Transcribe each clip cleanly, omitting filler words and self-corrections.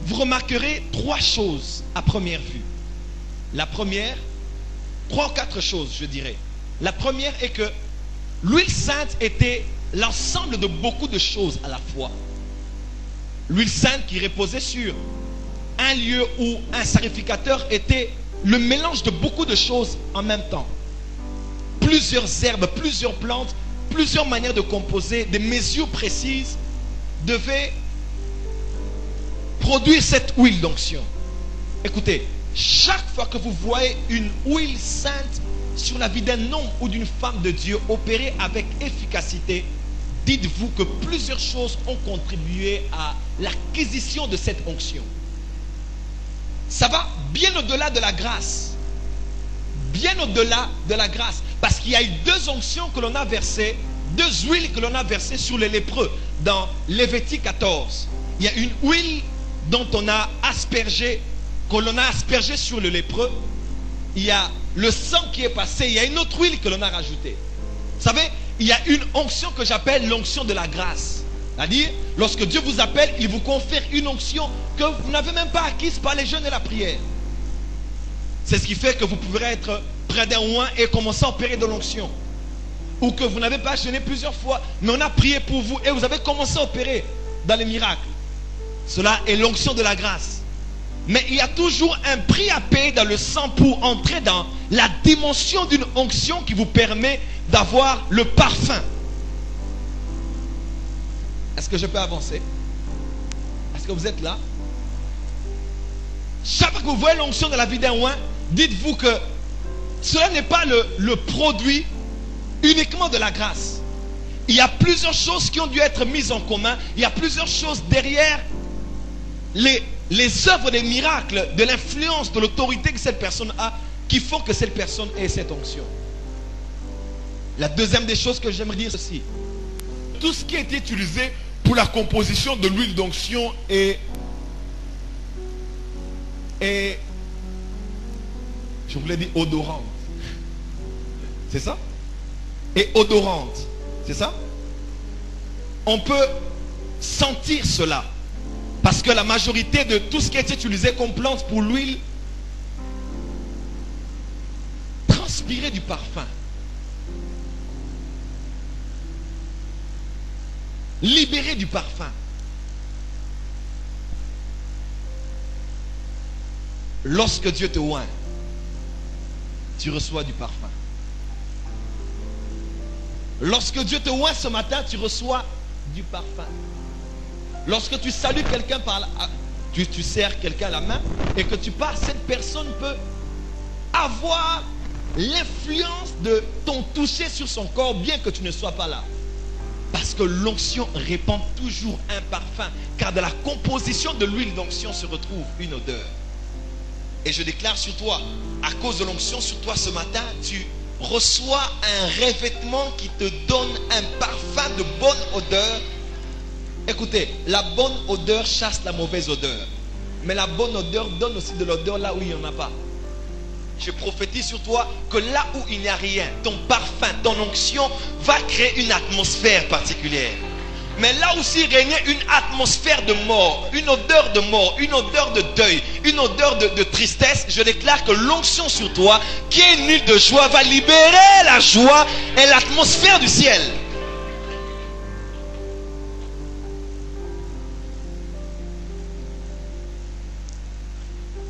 vous remarquerez trois choses à première vue. La première, trois ou quatre choses, je dirais. La première est que l'huile sainte était l'ensemble de beaucoup de choses à la fois. L'huile sainte qui reposait sur un lieu où un sacrificateur était le mélange de beaucoup de choses en même temps. Plusieurs herbes, plusieurs plantes, plusieurs manières de composer, des mesures précises devaient produire cette huile d'onction. Écoutez, chaque fois que vous voyez une huile sainte sur la vie d'un homme ou d'une femme de Dieu opérer avec efficacité, dites-vous que plusieurs choses ont contribué à l'acquisition de cette onction. Ça va bien au-delà de la grâce. Bien au-delà de la grâce. Parce qu'il y a eu deux onctions que l'on a versées, deux huiles que l'on a versées sur les lépreux. Dans Lévitique 14, il y a une huile dont on a aspergé, que l'on a aspergé sur le lépreux. Il y a le sang qui est passé. Il y a une autre huile que l'on a rajoutée. Vous savez, il y a une onction que j'appelle l'onction de la grâce. C'est-à-dire, lorsque Dieu vous appelle, il vous confère une onction que vous n'avez même pas acquise par les jeûnes et la prière. C'est ce qui fait que vous pourrez être près d'un oint et commencer à opérer de l'onction. Ou que vous n'avez pas jeûné plusieurs fois, mais on a prié pour vous et vous avez commencé à opérer dans les miracles. Cela est l'onction de la grâce. Mais il y a toujours un prix à payer dans le sang pour entrer dans la dimension d'une onction qui vous permet d'avoir le parfum. Est-ce que je peux avancer? Est-ce que vous êtes là? Chaque fois que vous voyez l'onction de la vie d'un oint, dites-vous que cela n'est pas le produit uniquement de la grâce. Il y a plusieurs choses qui ont dû être mises en commun. Il y a plusieurs choses derrière les œuvres des miracles, de l'influence, de l'autorité que cette personne a, qui font que cette personne ait cette onction. La deuxième des choses que j'aimerais dire ceci. Tout ce qui a été utilisé pour la composition de l'huile d'onction est, je voulais dire odorante. C'est ça? Et odorante. C'est ça? On peut sentir cela. Parce que la majorité de tout ce qui est utilisé comme plante pour l'huile transpirait du parfum. Libérer du parfum. Lorsque Dieu te oint, tu reçois du parfum. Lorsque Dieu te oint ce matin, tu reçois du parfum. Lorsque tu salues quelqu'un tu serres quelqu'un à la main et que tu pars, cette personne peut avoir l'influence de ton toucher sur son corps, bien que tu ne sois pas là. Parce que l'onction répand toujours un parfum. Car dans la composition de l'huile d'onction se retrouve une odeur. Et je déclare sur toi, à cause de l'onction sur toi ce matin, tu reçois un revêtement qui te donne un parfum de bonne odeur. Écoutez, la bonne odeur chasse la mauvaise odeur. Mais la bonne odeur donne aussi de l'odeur là où il n'y en a pas. Je prophétise sur toi que là où il n'y a rien, ton parfum, ton onction va créer une atmosphère particulière. Mais là aussi régnait une atmosphère de mort, une odeur de mort, une odeur de deuil, une odeur de tristesse. Je déclare que l'onction sur toi, qui est une huile de joie, va libérer la joie et l'atmosphère du ciel.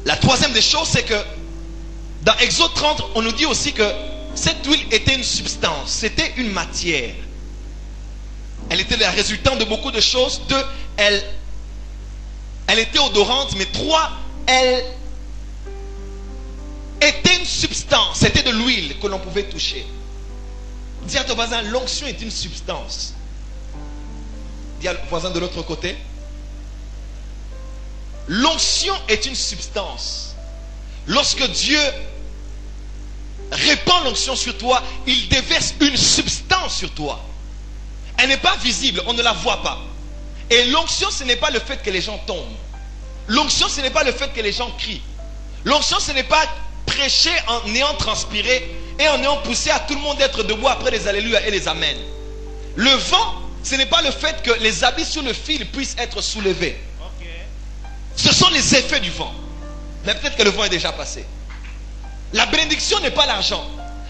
La troisième des choses, c'est que dans Exode 30, on nous dit aussi que cette huile était une substance, c'était une matière. Elle était la résultante de beaucoup de choses. Deux, elle était odorante, mais trois, elle était une substance. C'était de l'huile que l'on pouvait toucher. Dis à ton voisin, l'onction est une substance. Dis à le voisin de l'autre côté. L'onction est une substance. Lorsque Dieu répand l'onction sur toi, il déverse une substance sur toi. Elle n'est pas visible, on ne la voit pas. Et l'onction, ce n'est pas le fait que les gens tombent. L'onction, ce n'est pas le fait que les gens crient. L'onction, ce n'est pas prêcher en ayant transpiré et en ayant poussé à tout le monde d'être debout après les alléluia et les amen. Le vent, ce n'est pas le fait que les habits sur le fil puissent être soulevés. Ce sont les effets du vent. Mais peut-être que le vent est déjà passé. La bénédiction n'est pas l'argent.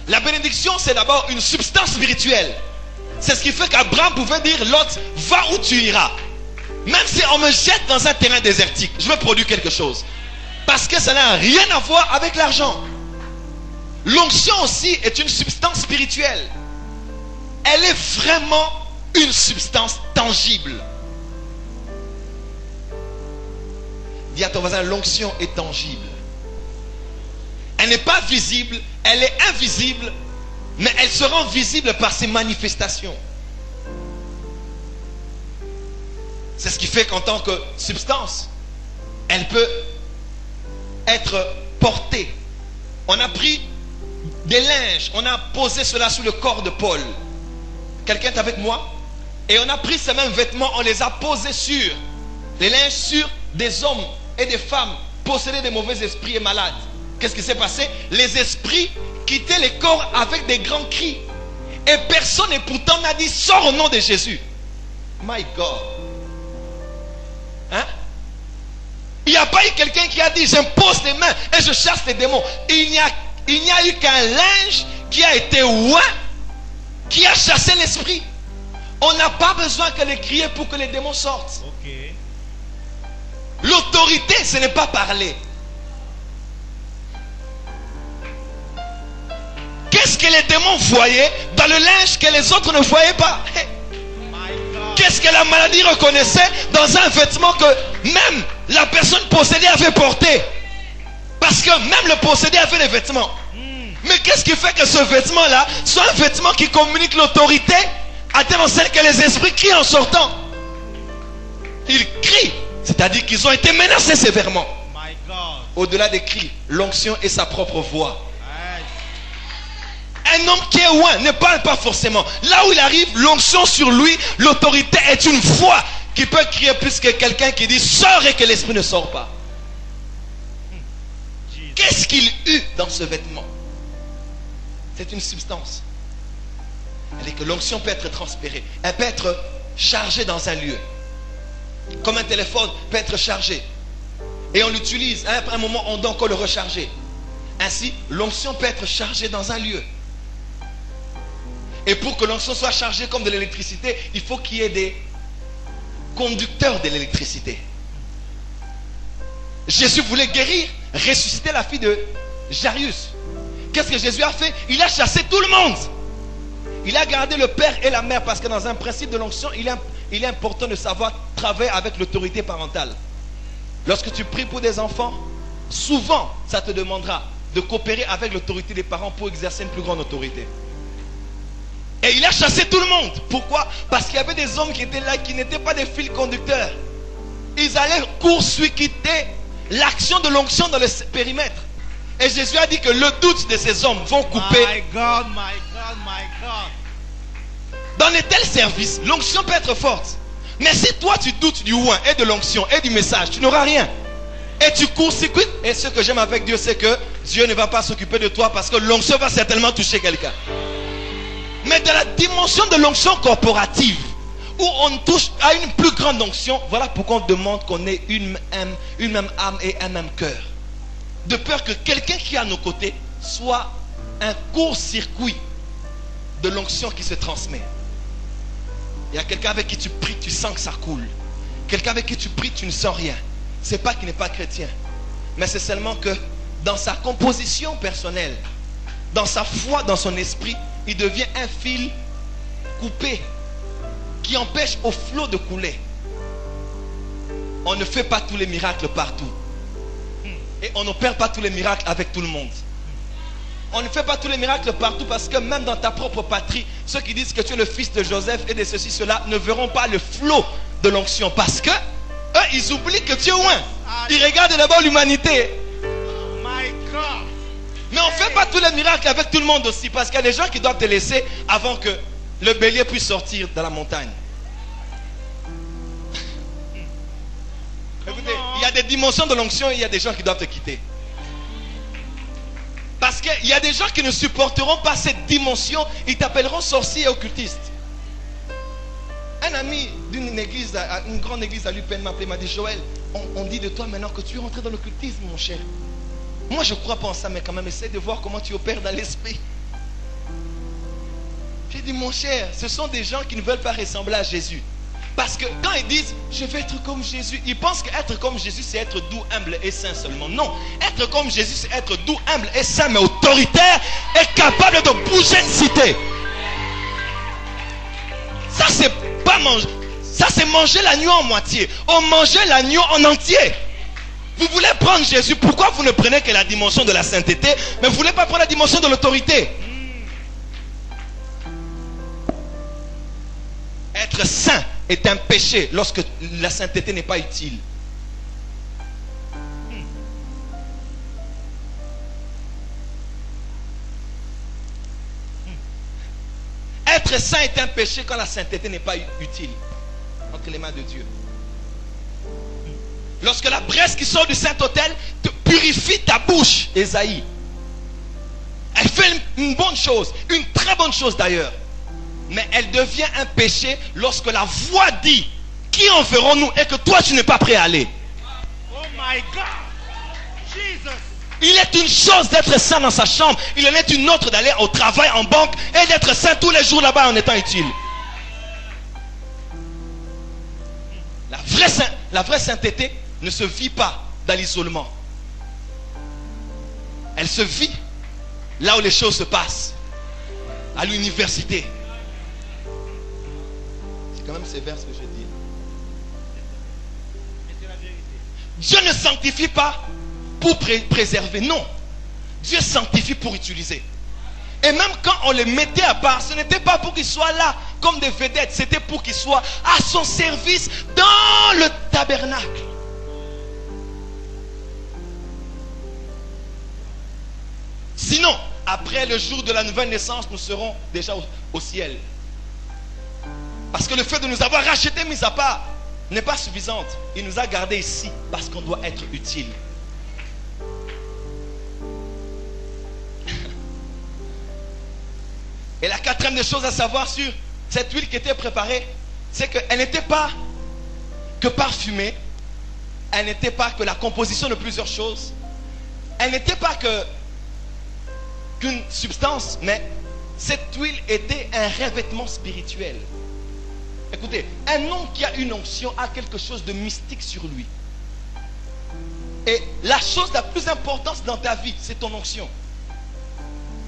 La bénédiction, c'est d'abord une substance spirituelle. C'est ce qui fait qu'Abraham pouvait dire, Lot, va où tu iras. Même si on me jette dans un terrain désertique, je veux produire quelque chose. Parce que ça n'a rien à voir avec l'argent. L'onction aussi est une substance spirituelle. Elle est vraiment une substance tangible. Dis à ton voisin, l'onction est tangible. Elle n'est pas visible, elle est invisible, mais elle se rend visible par ses manifestations. C'est ce qui fait qu'en tant que substance, elle peut être portée. On a pris des linges, on a posé cela sur le corps de Paul. Quelqu'un est avec moi? Et on a pris ces mêmes vêtements, on les a posés sur les linges sur des hommes et des femmes possédés de mauvais esprits et malades. Qu'est-ce qui s'est passé? Les esprits quittaient les corps avec des grands cris. Et personne et pourtant n'a dit sors au nom de Jésus. My God. Hein? Il n'y a pas eu quelqu'un qui a dit j'impose les mains et je chasse les démons. Il n'y a eu qu'un linge qui a été oint, qui a chassé l'esprit. On n'a pas besoin que les crier pour que les démons sortent. Okay. L'autorité, ce n'est pas parler. Qu'est-ce que les démons voyaient dans le linge que les autres ne voyaient pas? Qu'est-ce que la maladie reconnaissait dans un vêtement que même la personne possédée avait porté? Parce que même le possédé avait des vêtements. Mais qu'est-ce qui fait que ce vêtement-là soit un vêtement qui communique l'autorité à telle enseigne que les esprits crient en sortant? Ils crient, c'est-à-dire qu'ils ont été menacés sévèrement. Au-delà des cris, l'onction est sa propre voix. Un homme qui est loin ne parle pas forcément. Là où il arrive, l'onction sur lui, l'autorité est une voix qui peut crier plus que quelqu'un qui dit sors et que l'esprit ne sort pas. Qu'est-ce qu'il eut dans ce vêtement? C'est une substance. Elle est que l'onction peut être transférée. Elle peut être chargée dans un lieu. Comme un téléphone peut être chargé. Et on l'utilise. Après un moment, on doit encore le recharger. Ainsi, l'onction peut être chargée dans un lieu. Et pour que l'onction soit chargée comme de l'électricité, il faut qu'il y ait des conducteurs de l'électricité. Jésus voulait guérir, ressusciter la fille de Jairus. Qu'est-ce que Jésus a fait? Il a chassé tout le monde. Il a gardé le père et la mère parce que dans un principe de l'onction, il est important de savoir travailler avec l'autorité parentale. Lorsque tu pries pour des enfants, souvent ça te demandera de coopérer avec l'autorité des parents pour exercer une plus grande autorité. Et il a chassé tout le monde. Pourquoi? Parce qu'il y avait des hommes qui étaient là, qui n'étaient pas des fils conducteurs. Ils allaient court-circuiter l'action de l'onction dans le périmètre. Et Jésus a dit que le doute de ces hommes vont couper. My God, my God, my God. Dans de tels services, l'onction peut être forte. Mais si toi tu doutes du oint et de l'onction et du message, tu n'auras rien. Et tu court-circuites. Et ce que j'aime avec Dieu, c'est que Dieu ne va pas s'occuper de toi parce que l'onction va certainement toucher quelqu'un. Mais dans la dimension de l'onction corporative, où on touche à une plus grande onction, voilà pourquoi on demande qu'on ait une même âme et un même cœur. De peur que quelqu'un qui est à nos côtés soit un court-circuit de l'onction qui se transmet. Il y a quelqu'un avec qui tu pries, tu sens que ça coule. Quelqu'un avec qui tu pries, tu ne sens rien. C'est pas qu'il n'est pas chrétien, mais c'est seulement que dans sa composition personnelle, dans sa foi, dans son esprit, il devient un fil coupé qui empêche au flot de couler. On ne fait pas tous les miracles partout. Et on n'opère pas tous les miracles avec tout le monde. On ne fait pas tous les miracles partout parce que même dans ta propre patrie, ceux qui disent que tu es le fils de Joseph et de ceci, cela, ne verront pas le flot de l'onction. Parce que eux, ils oublient que tu es loin. Ils regardent d'abord l'humanité. My God. Mais on ne fait pas tous les miracles avec tout le monde aussi. Parce qu'il y a des gens qui doivent te laisser avant que le bélier puisse sortir de la montagne. Écoutez, il y a des dimensions de l'onction et il y a des gens qui doivent te quitter. Parce qu'il y a des gens qui ne supporteront pas cette dimension. Ils t'appelleront sorcier et occultiste. Un ami d'une église, une grande église à l'UPN m'a appelé, m'a dit Joël, on dit de toi maintenant que tu es rentré dans l'occultisme, mon cher. Moi je ne crois pas en ça, mais quand même essaie de voir comment tu opères dans l'esprit. J'ai dit mon cher, ce sont des gens qui ne veulent pas ressembler à Jésus. Parce que quand ils disent je vais être comme Jésus, ils pensent qu'être comme Jésus c'est être doux, humble et saint seulement. Non, être comme Jésus c'est être doux, humble et saint, mais autoritaire et capable de bouger une cité. Ça c'est pas manger, ça c'est manger l'agneau en moitié. On mangeait l'agneau en entier. Vous voulez prendre Jésus, pourquoi vous ne prenez que la dimension de la sainteté, mais vous ne voulez pas prendre la dimension de l'autorité? Être saint est un péché lorsque la sainteté n'est pas utile. Être saint est un péché quand la sainteté n'est pas utile entre les mains de Dieu. Lorsque la braise qui sort du Saint-Autel te purifie ta bouche, Ésaïe, elle fait une bonne chose, une très bonne chose d'ailleurs. Mais elle devient un péché lorsque la voix dit qui enverrons-nous et que toi tu n'es pas prêt à aller. Oh my God. Jesus. Il est une chose d'être saint dans sa chambre, il en est une autre d'aller au travail, en banque et d'être saint tous les jours là-bas en étant utile. La vraie sainteté ne se vit pas dans l'isolement. Elle se vit là où les choses se passent, à l'université. C'est quand même sévère ce que je dis. Dieu ne sanctifie pas pour préserver, non. Dieu sanctifie pour utiliser. Et même quand on les mettait à part, ce n'était pas pour qu'ils soient là comme des vedettes, c'était pour qu'ils soient à son service dans le tabernacle. Sinon, après le jour de la nouvelle naissance, nous serons déjà au ciel. Parce que le fait de nous avoir rachetés, mis à part, n'est pas suffisante. Il nous a gardés ici parce qu'on doit être utile. Et la quatrième des choses à savoir sur cette huile qui était préparée, c'est qu'elle n'était pas que parfumée, elle n'était pas que la composition de plusieurs choses, elle n'était pas qu'une substance, mais cette huile était un revêtement spirituel. Écoutez, un homme qui a une onction a quelque chose de mystique sur lui. Et la chose la plus importante dans ta vie, c'est ton onction.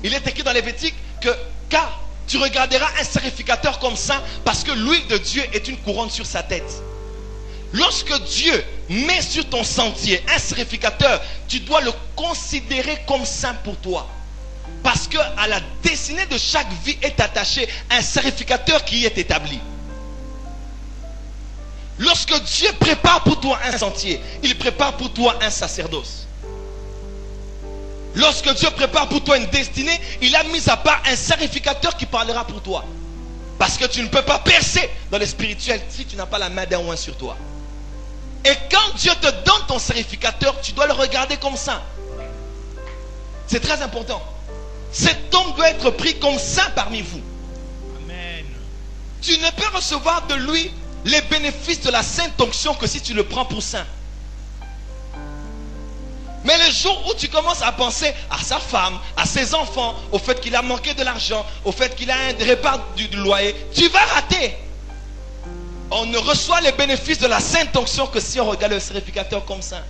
Il est écrit dans Lévitique que car tu regarderas un sacrificateur comme saint parce que l'huile de Dieu est une couronne sur sa tête. Lorsque Dieu met sur ton sentier un sacrificateur, tu dois le considérer comme saint pour toi. Parce que à la destinée de chaque vie est attaché un sacrificateur qui y est établi. Lorsque Dieu prépare pour toi un sentier, il prépare pour toi un sacerdoce. Lorsque Dieu prépare pour toi une destinée, il a mis à part un sacrificateur qui parlera pour toi. Parce que tu ne peux pas percer dans le spirituel si tu n'as pas la main d'un oint sur toi. Et quand Dieu te donne ton sacrificateur, tu dois le regarder comme saint. C'est très important. Cet homme doit être pris comme saint parmi vous. Amen. Tu ne peux recevoir de lui les bénéfices de la sainte onction que si tu le prends pour saint. Mais le jour où tu commences à penser à sa femme, à ses enfants, au fait qu'il a manqué de l'argent, au fait qu'il a un départ du loyer, tu vas rater. On ne reçoit les bénéfices de la sainte onction que si on regarde le sacrificateur comme saint.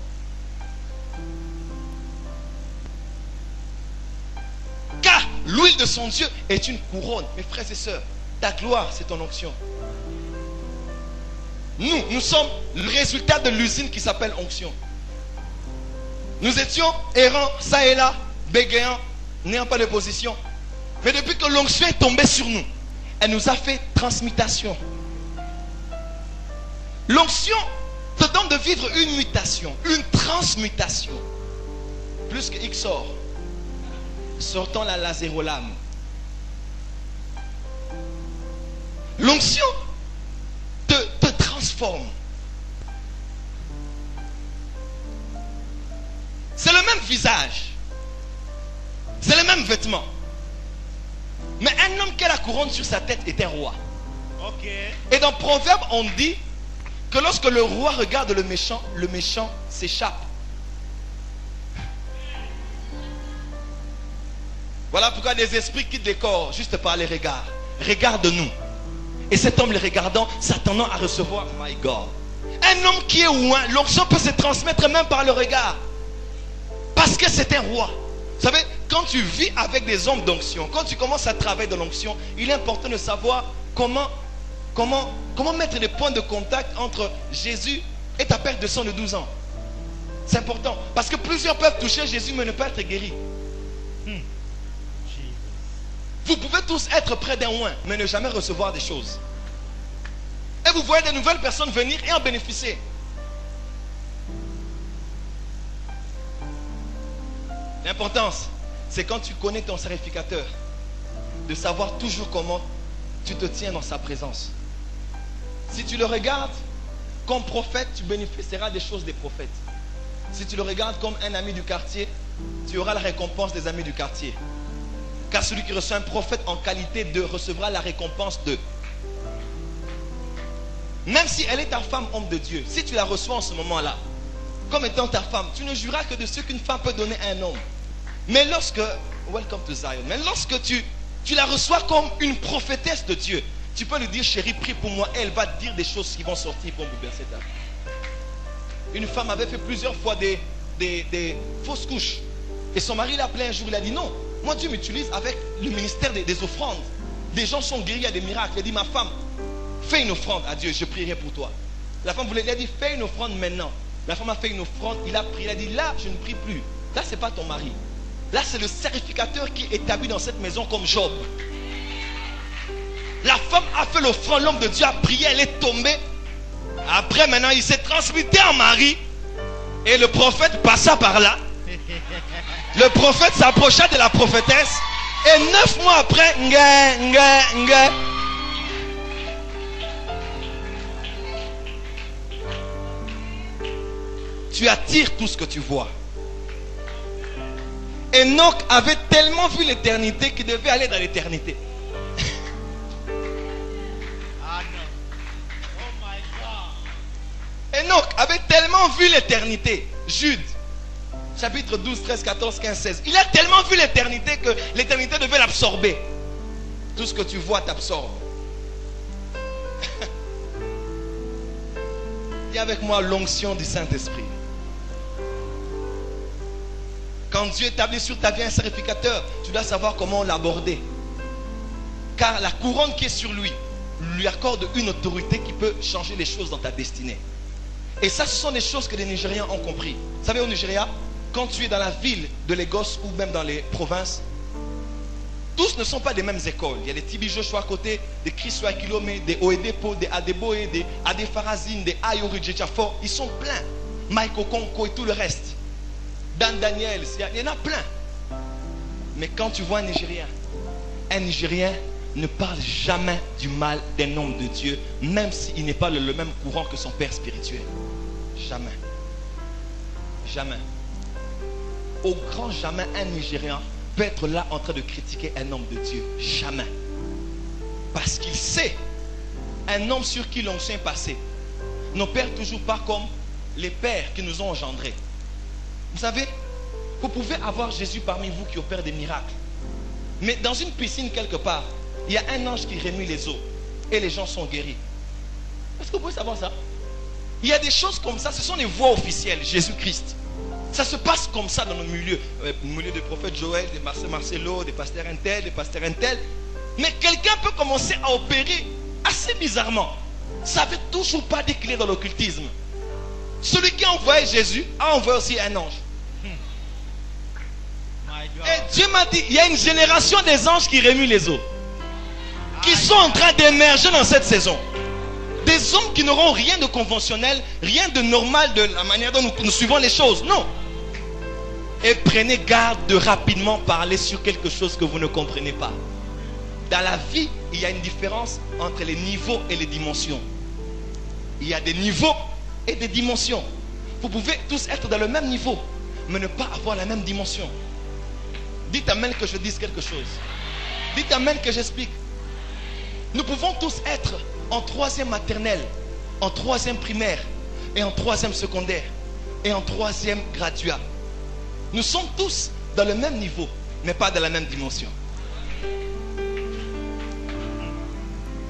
Car l'huile de son Dieu est une couronne. Mes frères et sœurs, ta gloire c'est ton onction. Nous sommes le résultat de l'usine qui s'appelle onction. Nous étions errants, ça et là, bégayants, n'ayant pas de position. Mais depuis que l'onction est tombée sur nous, elle nous a fait transmutation. L'onction te donne de vivre une mutation, une transmutation. Plus que Xor, sortant la lazérolame. L'onction te transforme. C'est le même visage. C'est le même vêtement. Mais un homme qui a la couronne sur sa tête est un roi. Ok. Et dans Proverbe, on dit que lorsque le roi regarde le méchant s'échappe. Voilà pourquoi des esprits quittent les corps juste par les regards. Regarde-nous. Et cet homme, le regardant, s'attendant à recevoir, my God. Un homme qui est loin, l'onction peut se transmettre même par le regard. Parce que c'est un roi. Vous savez, quand tu vis avec des hommes d'onction, quand tu commences à travailler dans l'onction, il est important de savoir comment mettre des points de contact entre Jésus et ta père de sang de 12 ans. C'est important. Parce que plusieurs peuvent toucher Jésus mais ne pas être guéris. Vous pouvez tous être près d'un oin, mais ne jamais recevoir des choses. Et vous voyez de nouvelles personnes venir et en bénéficier. L'importance, c'est quand tu connais ton sacrificateur, de savoir toujours comment tu te tiens dans sa présence. Si tu le regardes comme prophète, tu bénéficieras des choses des prophètes. Si tu le regardes comme un ami du quartier, tu auras la récompense des amis du quartier. Car celui qui reçoit un prophète en qualité de recevra la récompense de. Même si elle est ta femme, homme de Dieu, si tu la reçois en ce moment-là, comme étant ta femme, tu ne jureras que de ce qu'une femme peut donner à un homme. Mais lorsque, welcome to Zion, mais lorsque tu la reçois comme une prophétesse de Dieu, tu peux lui dire, chérie, prie pour moi, et elle va te dire des choses qui vont sortir pour bouleverser ta vie. Une femme avait fait plusieurs fois des fausses couches. Et son mari l'a appelé un jour, il a dit non. Moi, Dieu m'utilise avec le ministère des offrandes. Des gens sont guéris, il y a des miracles. Il a dit, ma femme, fais une offrande à Dieu, je prierai pour toi. La femme voulait, il a dit, fais une offrande maintenant. La femme a fait une offrande, il a prié, il a dit, là, je ne prie plus. Là, ce n'est pas ton mari. Là, c'est le sacrificateur qui est établi dans cette maison comme Job. La femme a fait l'offrande, l'homme de Dieu a prié, elle est tombée. Après, maintenant, il s'est transmuté en mari. Et le prophète passa par là. Le prophète s'approcha de la prophétesse. Et 9 mois après, tu attires tout ce que tu vois. Enoch avait tellement vu l'éternité qu'il devait aller dans l'éternité. Ah non. Oh my God. Enoch avait tellement vu l'éternité. Jude, chapitre 12, 13, 14, 15, 16. Il a tellement vu l'éternité que l'éternité devait l'absorber. Tout ce que tu vois t'absorbe. Dis avec moi l'onction du Saint-Esprit. Quand Dieu établit sur ta vie un sacrificateur, tu dois savoir comment l'aborder. Car la couronne qui est sur lui accorde une autorité qui peut changer les choses dans ta destinée. Et ça, ce sont des choses que les Nigériens ont compris. Vous savez, au Nigeria, quand tu es dans la ville de Lagos ou même dans les provinces, tous ne sont pas des mêmes écoles. Il y a des Tibi Joshua à côté, des Christo Akilome, des Oedepo, des Adeboe, des Adefarazine, des Ayoru Djechafo. Ils sont pleins. Mike Okonko et tout le reste. Dan Daniel, il y en a plein. Mais quand tu vois un Nigérien ne parle jamais du mal d'un homme de Dieu, même s'il n'est pas le même courant que son père spirituel. Jamais. Jamais. Au grand jamais, un Nigérien peut être là en train de critiquer un homme de Dieu. Jamais. Parce qu'il sait, un homme sur qui l'onction est passé n'opère toujours pas comme les pères qui nous ont engendrés. Vous savez, vous pouvez avoir Jésus parmi vous qui opère des miracles. Mais dans une piscine quelque part, il y a un ange qui remue les eaux et les gens sont guéris. Est-ce que vous pouvez savoir ça? Il y a des choses comme ça, ce sont les voies officielles, Jésus-Christ. Ça se passe comme ça dans nos milieux. Milieu des prophètes Joël, des pasteurs Marcelo, des pasteurs Intel, des pasteurs Intel. Mais quelqu'un peut commencer à opérer assez bizarrement. Ça ne veut toujours pas dire qu'il est dans l'occultisme. Celui qui a envoyé Jésus a envoyé aussi un ange. Et Dieu m'a dit, il y a une génération des anges qui remuent les eaux, qui sont en train d'émerger dans cette saison. Des hommes qui n'auront rien de conventionnel, rien de normal de la manière dont nous suivons les choses. Non. Et prenez garde de rapidement parler sur quelque chose que vous ne comprenez pas. Dans la vie, il y a une différence entre les niveaux et les dimensions. Il y a des niveaux et des dimensions. Vous pouvez tous être dans le même niveau, mais ne pas avoir la même dimension. Dites amen que je dise quelque chose. Dites amen que j'explique. Nous pouvons tous être en 3e maternelle, en 3e primaire, et en 3e secondaire, et en 3e graduat. Nous sommes tous dans le même niveau, mais pas dans la même dimension.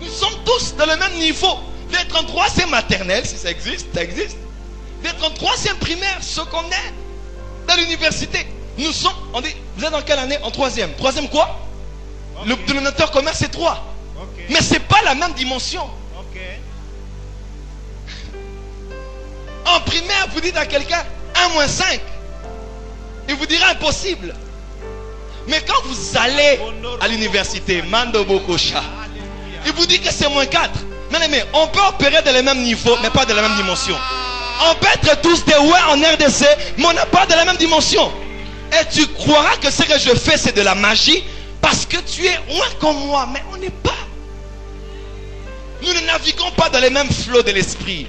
Nous sommes tous dans le même niveau. D'être en 3e maternelle, si ça existe, ça existe. D'être en 3e primaire, secondaire, dans l'université. Nous sommes, on dit, vous êtes dans quelle année? En 3e. 3e quoi? Le dénominateur commun c'est 3. Mais ce n'est pas la même dimension. En primaire, vous dites à quelqu'un 1 - 5. Il vous dira impossible. Mais quand vous allez à l'université, Mando Bokosha, il vous dit que c'est -4. Mais on peut opérer dans le même niveau, mais pas dans la même dimension. On peut être tous des ouais en RDC, mais on n'a pas de la même dimension. Et tu croiras que ce que je fais, c'est de la magie, parce que tu es loin comme moi, mais on n'est pas. Nous ne naviguons pas dans les mêmes flots de l'esprit.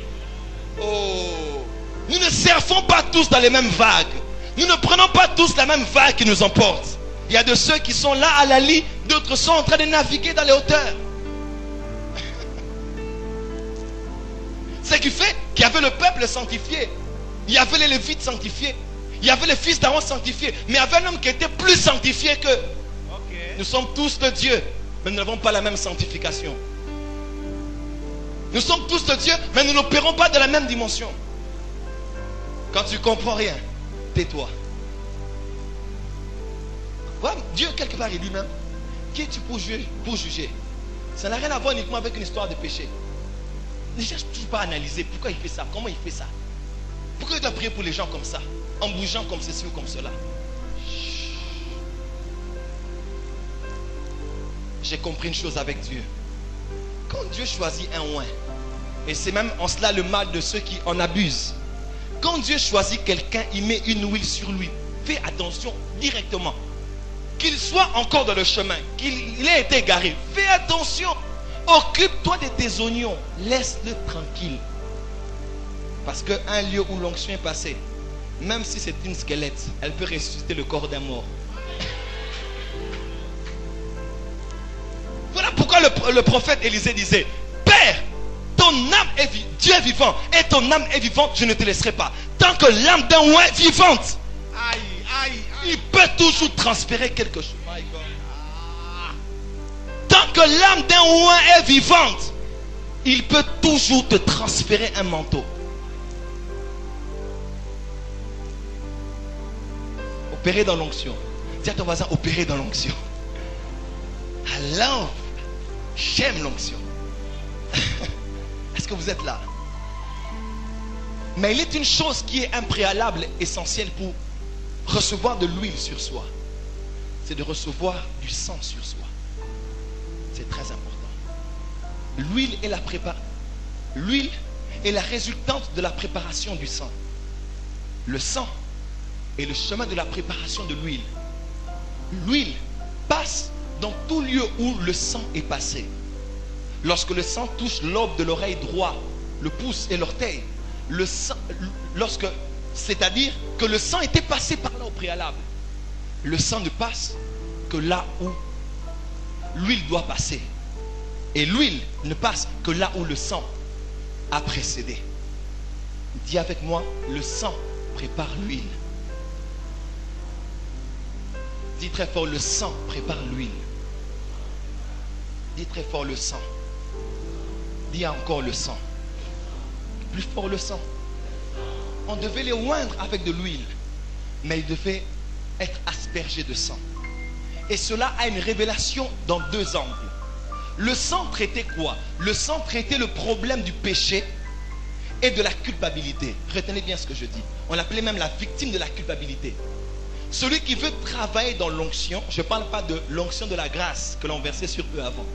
Oh. Nous ne surfons pas tous dans les mêmes vagues. Nous ne prenons pas tous la même vague qui nous emporte. Il y a de ceux qui sont là à la lie, d'autres sont en train de naviguer dans les hauteurs. Ce qui fait qu'il y avait le peuple sanctifié. Il y avait les Lévites sanctifiés. Il y avait les fils d'Aaron sanctifiés. Mais il y avait un homme qui était plus sanctifié qu'eux. Nous sommes tous de Dieu, mais nous n'avons pas la même sanctification. Nous sommes tous de Dieu, mais nous n'opérons pas de la même dimension. Quand tu ne comprends rien, tais-toi. Ouais, Dieu, quelque part, est lui-même. Qui es-tu pour juger? Ça n'a rien à voir uniquement avec une histoire de péché. Ne cherche toujours pas à analyser pourquoi il fait ça, comment il fait ça. Pourquoi il doit prier pour les gens comme ça, en bougeant comme ceci ou comme cela. J'ai compris une chose avec Dieu. Quand Dieu choisit un oint, et c'est même en cela le mal de ceux qui en abusent. Quand Dieu choisit quelqu'un, il met une huile sur lui. Fais attention directement. Qu'il soit encore dans le chemin, qu'il ait été égaré. Fais attention. Occupe-toi de tes oignons. Laisse-le tranquille. Parce qu'un lieu où l'onction est passée, même si c'est une squelette, elle peut ressusciter le corps d'un mort. Voilà pourquoi le prophète Élisée disait: Père, ton âme est Dieu est vivant et ton âme est vivante, je ne te laisserai pas. Tant que l'âme d'un oint est vivante, il peut toujours transférer quelque chose. Tant que l'âme d'un oint est vivante, il peut toujours te transférer un manteau. Opérer dans l'onction. Dis à ton voisin: opérer dans l'onction. Alors, j'aime l'onction. Est-ce que vous êtes là? Mais il est une chose qui est un préalable essentiel pour recevoir de l'huile sur soi. C'est de recevoir du sang sur soi. C'est très important. L'huile est l'huile est la résultante de la préparation du sang. Le sang est le chemin de la préparation de l'huile. L'huile passe dans tout lieu où le sang est passé. Lorsque le sang touche l'aube de l'oreille droit, le pouce et l'orteil, le sang, c'est-à-dire que le sang était passé par là au préalable. Le sang ne passe que là où l'huile doit passer. Et l'huile ne passe que là où le sang a précédé. Dis avec moi: le sang prépare l'huile. Dis très fort: le sang prépare l'huile. Dis très fort: le sang. Dis encore: le sang. Plus fort: le sang. On devait les oindre avec de l'huile, mais ils devaient être aspergés de sang. Et cela a une révélation dans deux angles. Le sang traitait quoi? Le sang traitait le problème du péché et de la culpabilité. Retenez bien ce que je dis. On l'appelait même la victime de la culpabilité. Celui qui veut travailler dans l'onction, je ne parle pas de l'onction de la grâce que l'on versait sur eux avant,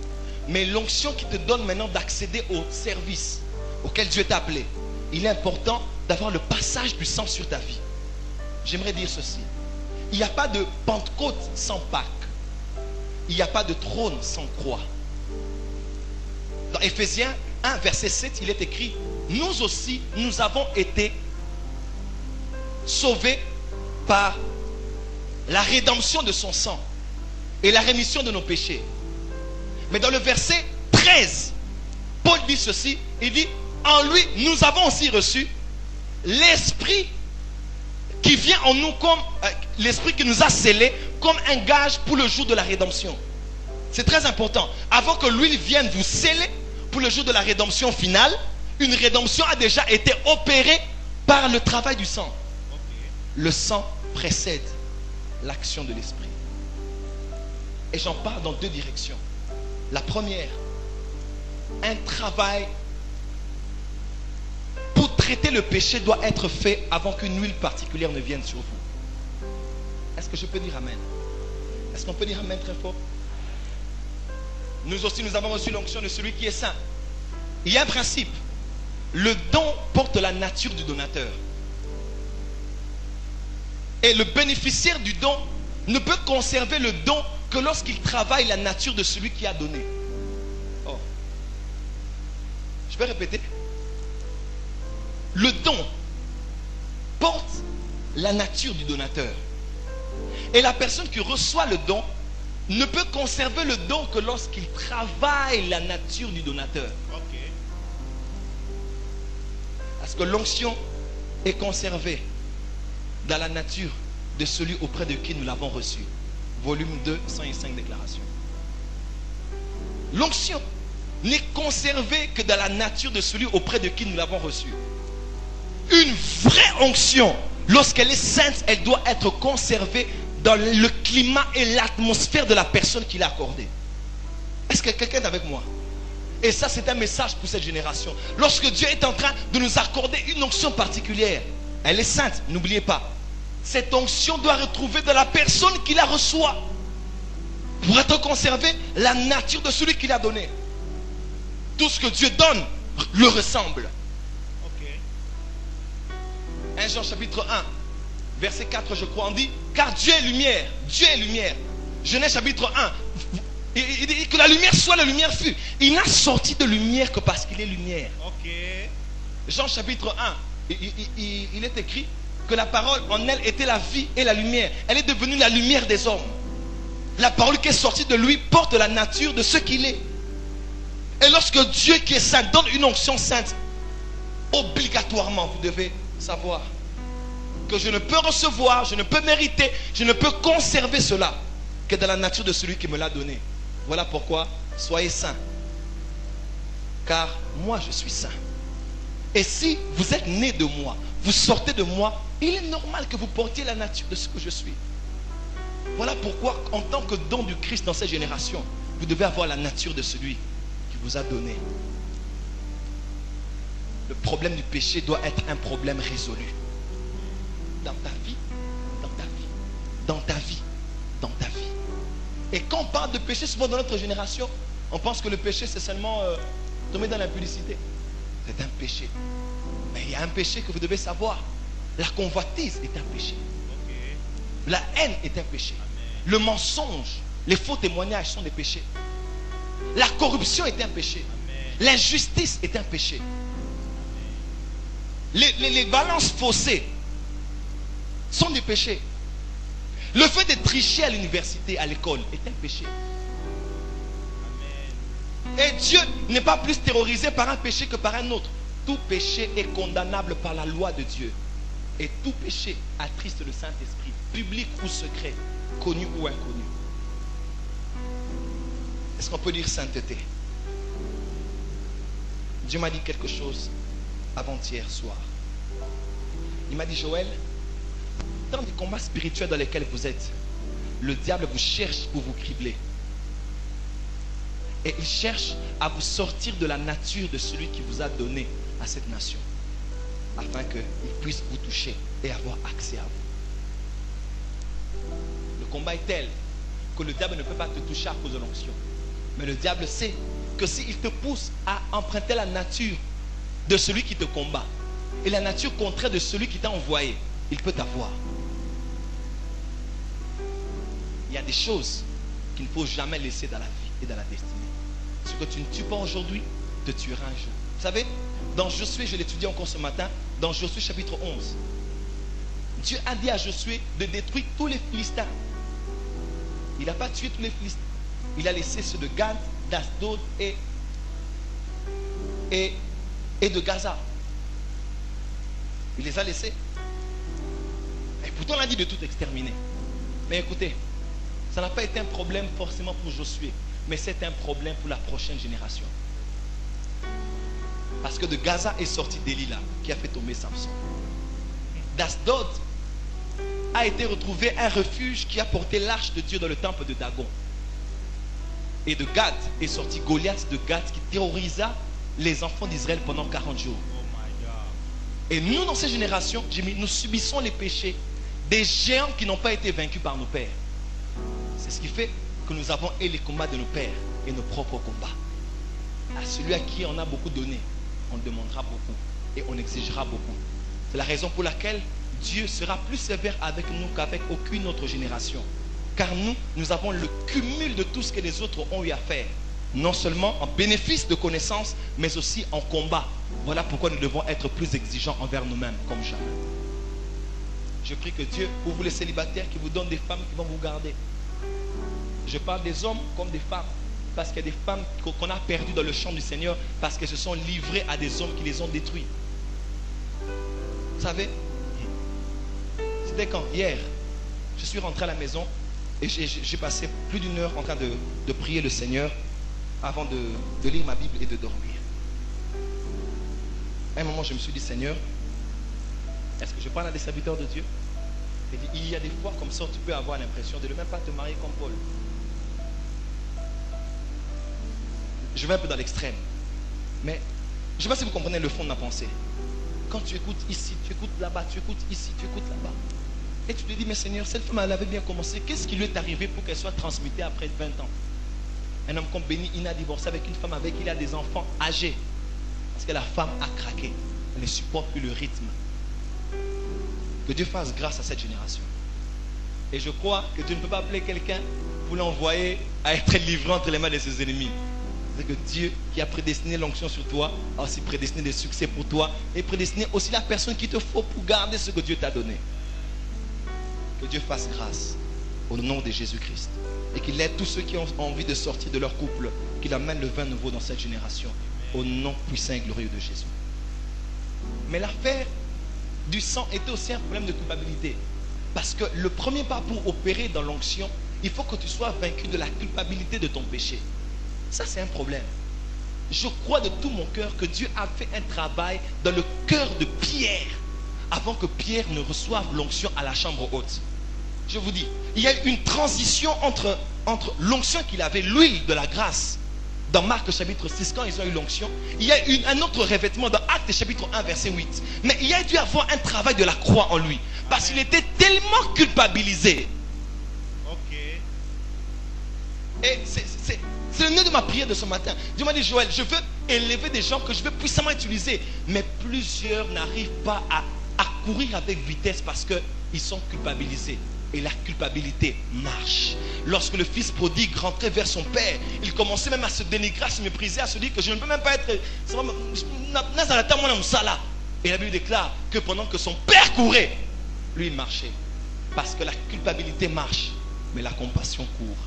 mais l'onction qui te donne maintenant d'accéder au service auquel Dieu t'a appelé. Il est important d'avoir le passage du sang sur ta vie. J'aimerais dire ceci: il n'y a pas de Pentecôte sans Pâques. Il n'y a pas de trône sans croix. Dans Éphésiens 1 verset 7, il est écrit: nous aussi, nous avons été sauvés par la rédemption de son sang et la rémission de nos péchés. Mais dans le verset 13, Paul dit ceci, il dit, en lui, nous avons aussi reçu l'esprit qui vient en nous comme, l'esprit qui nous a scellés comme un gage pour le jour de la rédemption. C'est très important. Avant que lui vienne vous sceller pour le jour de la rédemption finale, une rédemption a déjà été opérée par le travail du sang. Le sang précède l'action de l'esprit. Et j'en parle dans deux directions. La première, un travail pour traiter le péché doit être fait avant qu'une huile particulière ne vienne sur vous. Est-ce que je peux dire amen? Est-ce qu'on peut dire amen très fort? Nous aussi, nous avons reçu l'onction de celui qui est saint. Il y a un principe. Le don porte la nature du donateur. Et le bénéficiaire du don ne peut conserver le don que lorsqu'il travaille la nature de celui qui a donné. Oh. Je vais répéter. Le don porte la nature du donateur. Et la personne qui reçoit le don ne peut conserver le don que lorsqu'il travaille la nature du donateur. Ok. Parce que l'onction est conservée dans la nature de celui auprès de qui nous l'avons reçu. Volume 2, 105 déclarations. L'onction n'est conservée que dans la nature de celui auprès de qui nous l'avons reçu. Une vraie onction, lorsqu'elle est sainte, elle doit être conservée dans le climat et l'atmosphère de la personne qui l'a accordée. Est-ce que quelqu'un est avec moi? Et ça, c'est un message pour cette génération. Lorsque Dieu est en train de nous accorder une onction particulière, elle est sainte, n'oubliez pas. Cette onction doit retrouver de la personne qui la reçoit pour être conservée la nature de celui qui l'a donné. Tout ce que Dieu donne le ressemble. 1 Jean chapitre 1, verset 4, je crois, on dit, car Dieu est lumière, Dieu est lumière. Genèse chapitre 1, il dit que la lumière soit, la lumière fut. Il n'a sorti de lumière que parce qu'il est lumière. Jean chapitre 1, il est écrit que la parole en elle était la vie et la lumière. Elle est devenue la lumière des hommes. La parole qui est sortie de lui porte la nature de ce qu'il est. Et lorsque Dieu qui est saint donne une onction sainte, obligatoirement vous devez savoir que je ne peux recevoir, je ne peux mériter, je ne peux conserver cela que dans la nature de celui qui me l'a donné. Voilà pourquoi soyez saints, car moi je suis saint. Et si vous êtes né de moi, vous sortez de moi, il est normal que vous portiez la nature de ce que je suis. Voilà pourquoi en tant que don du Christ dans cette génération, vous devez avoir la nature de celui qui vous a donné. Le problème du péché doit être un problème résolu. Dans ta vie, dans ta vie, dans ta vie, dans ta vie. Et quand on parle de péché, souvent dans notre génération, on pense que le péché c'est seulement tomber dans l'impudicité. C'est un péché. Mais il y a un péché que vous devez savoir. La convoitise est un péché. La haine est un péché. Le mensonge, les faux témoignages sont des péchés. La corruption est un péché. L'injustice est un péché. Les balances faussées sont des péchés. Le fait de tricher à l'université, à l'école, est un péché. Et Dieu n'est pas plus terrorisé par un péché que par un autre. Tout péché est condamnable par la loi de Dieu. Et tout péché attriste le Saint-Esprit, public ou secret, connu ou inconnu. Est-ce qu'on peut dire sainteté? Dieu m'a dit quelque chose avant-hier soir. Il m'a dit, Joël, dans les combats spirituels dans lesquels vous êtes, le diable vous cherche pour vous cribler. Et il cherche à vous sortir de la nature de celui qui vous a donné à cette nation, afin qu'il puisse vous toucher et avoir accès à vous. Le combat est tel que le diable ne peut pas te toucher à cause de l'onction. Mais le diable sait que s'il te pousse à emprunter la nature de celui qui te combat et la nature contraire de celui qui t'a envoyé, il peut t'avoir. Il y a des choses qu'il ne faut jamais laisser dans la vie et dans la destinée. Ce que tu ne tues pas aujourd'hui te tuera un jour. Vous savez, dans Josué, je l'étudie encore ce matin, dans Josué chapitre 11, Dieu a dit à Josué de détruire tous les Philistins. Il n'a pas tué tous les Philistins. Il a laissé ceux de Gad, d'Asdod et et de Gaza. Il les a laissés. Et pourtant, on a dit de tout exterminer. Mais écoutez, ça n'a pas été un problème forcément pour Josué, mais c'est un problème pour la prochaine génération. Parce que de Gaza est sorti Delilah, qui a fait tomber Samson. D'Asdod a été retrouvé un refuge qui a porté l'arche de Dieu dans le temple de Dagon. Et de Gad est sorti Goliath de Gad qui terrorisa les enfants d'Israël pendant 40 jours. Oh my God. Et nous, dans ces générations, nous subissons les péchés des géants qui n'ont pas été vaincus par nos pères. C'est ce qui fait que nous avons et les combats de nos pères et nos propres combats. À celui à qui on a beaucoup donné, on demandera beaucoup et on exigera beaucoup. C'est la raison pour laquelle Dieu sera plus sévère avec nous qu'avec aucune autre génération. Car nous avons le cumul de tout ce que les autres ont eu à faire. Non seulement en bénéfice de connaissances, mais aussi en combat. Voilà pourquoi nous devons être plus exigeants envers nous-mêmes, comme jamais. Je prie que Dieu, pour vous les célibataires, qui vous donne des femmes qui vont vous garder. Je parle des hommes comme des femmes. Parce qu'il y a des femmes qu'on a perdues dans le champ du Seigneur parce qu'elles se sont livrées à des hommes qui les ont détruits. Vous savez, c'était quand? Hier, je suis rentré à la maison et j'ai passé plus d'une heure en train de prier le Seigneur avant de lire ma Bible et de dormir. À un moment, je me suis dit, Seigneur, est-ce que je parle à des serviteurs de Dieu? Il y a des fois comme ça, tu peux avoir l'impression de ne même pas te marier comme Paul. Je vais un peu dans l'extrême. Mais je ne sais pas si vous comprenez le fond de ma pensée. Quand tu écoutes ici, tu écoutes là-bas, tu écoutes ici, tu écoutes là-bas. Et tu te dis, mais Seigneur, cette femme, elle avait bien commencé. Qu'est-ce qui lui est arrivé pour qu'elle soit transmutée après 20 ans? Un homme comme Béni, il a divorcé avec une femme avec qui il a des enfants âgés. Parce que la femme a craqué. Elle ne supporte plus le rythme. Que Dieu fasse grâce à cette génération. Et je crois que tu ne peux pas appeler quelqu'un pour l'envoyer à être livré entre les mains de ses ennemis. C'est que Dieu qui a prédestiné l'onction sur toi a aussi prédestiné des succès pour toi et prédestiné aussi la personne qu'il te faut pour garder ce que Dieu t'a donné. Que Dieu fasse grâce au nom de Jésus-Christ et qu'il aide tous ceux qui ont envie de sortir de leur couple, qu'il amène le vin nouveau dans cette génération au nom puissant et glorieux de Jésus. Mais l'affaire du sang était aussi un problème de culpabilité, parce que le premier pas pour opérer dans l'onction, il faut que tu sois vaincu de la culpabilité de ton péché. Ça, c'est un problème. Je crois de tout mon cœur que Dieu a fait un travail dans le cœur de Pierre avant que Pierre ne reçoive l'onction à la chambre haute. Je vous dis, il y a eu une transition entre l'onction qu'il avait, l'huile de la grâce, dans Marc chapitre 6, quand ils ont eu l'onction. Il y a eu un autre revêtement dans Actes chapitre 1, verset 8. Mais il y a dû avoir un travail de la croix en lui, parce qu'il était tellement culpabilisé. Ok. Et c'est le nœud de ma prière de ce matin. Dieu m'a dit, Joël, je veux élever des gens que je veux puissamment utiliser. Mais plusieurs n'arrivent pas à courir avec vitesse parce qu'ils sont culpabilisés. Et la culpabilité marche. Lorsque le fils prodigue rentrait vers son père, il commençait même à se dénigrer, à se mépriser, à se dire que je ne peux même pas être... Et la Bible déclare que pendant que son père courait, lui il marchait. Parce que la culpabilité marche, mais la compassion court.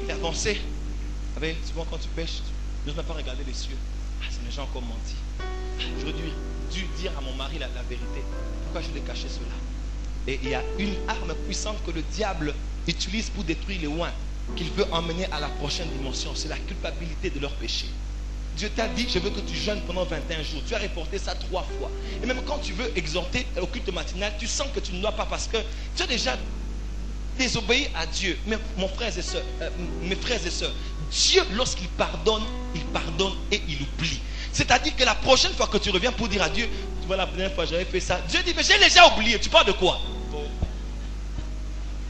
Il avançait. Vous savez, souvent quand tu pêches, tu n'oses même pas regarder les cieux. Ah, c'est les gens encore menti. J'aurais dû dire à mon mari la vérité. Pourquoi je l'ai caché cela? Et il y a une arme puissante que le diable utilise pour détruire les oins, qu'il veut emmener à la prochaine dimension. C'est la culpabilité de leur péché. Dieu t'a dit, je veux que tu jeûnes pendant 21 jours. Tu as reporté ça 3 fois. Et même quand tu veux exhorter au culte matinal, tu sens que tu ne dois pas parce que tu as déjà désobéi à Dieu. Mais mes frères et sœurs, Dieu, lorsqu'il pardonne et il oublie. C'est-à-dire que la prochaine fois que tu reviens pour dire à Dieu, tu vois, la première fois j'avais fait ça, Dieu dit, mais j'ai déjà oublié. Tu parles de quoi?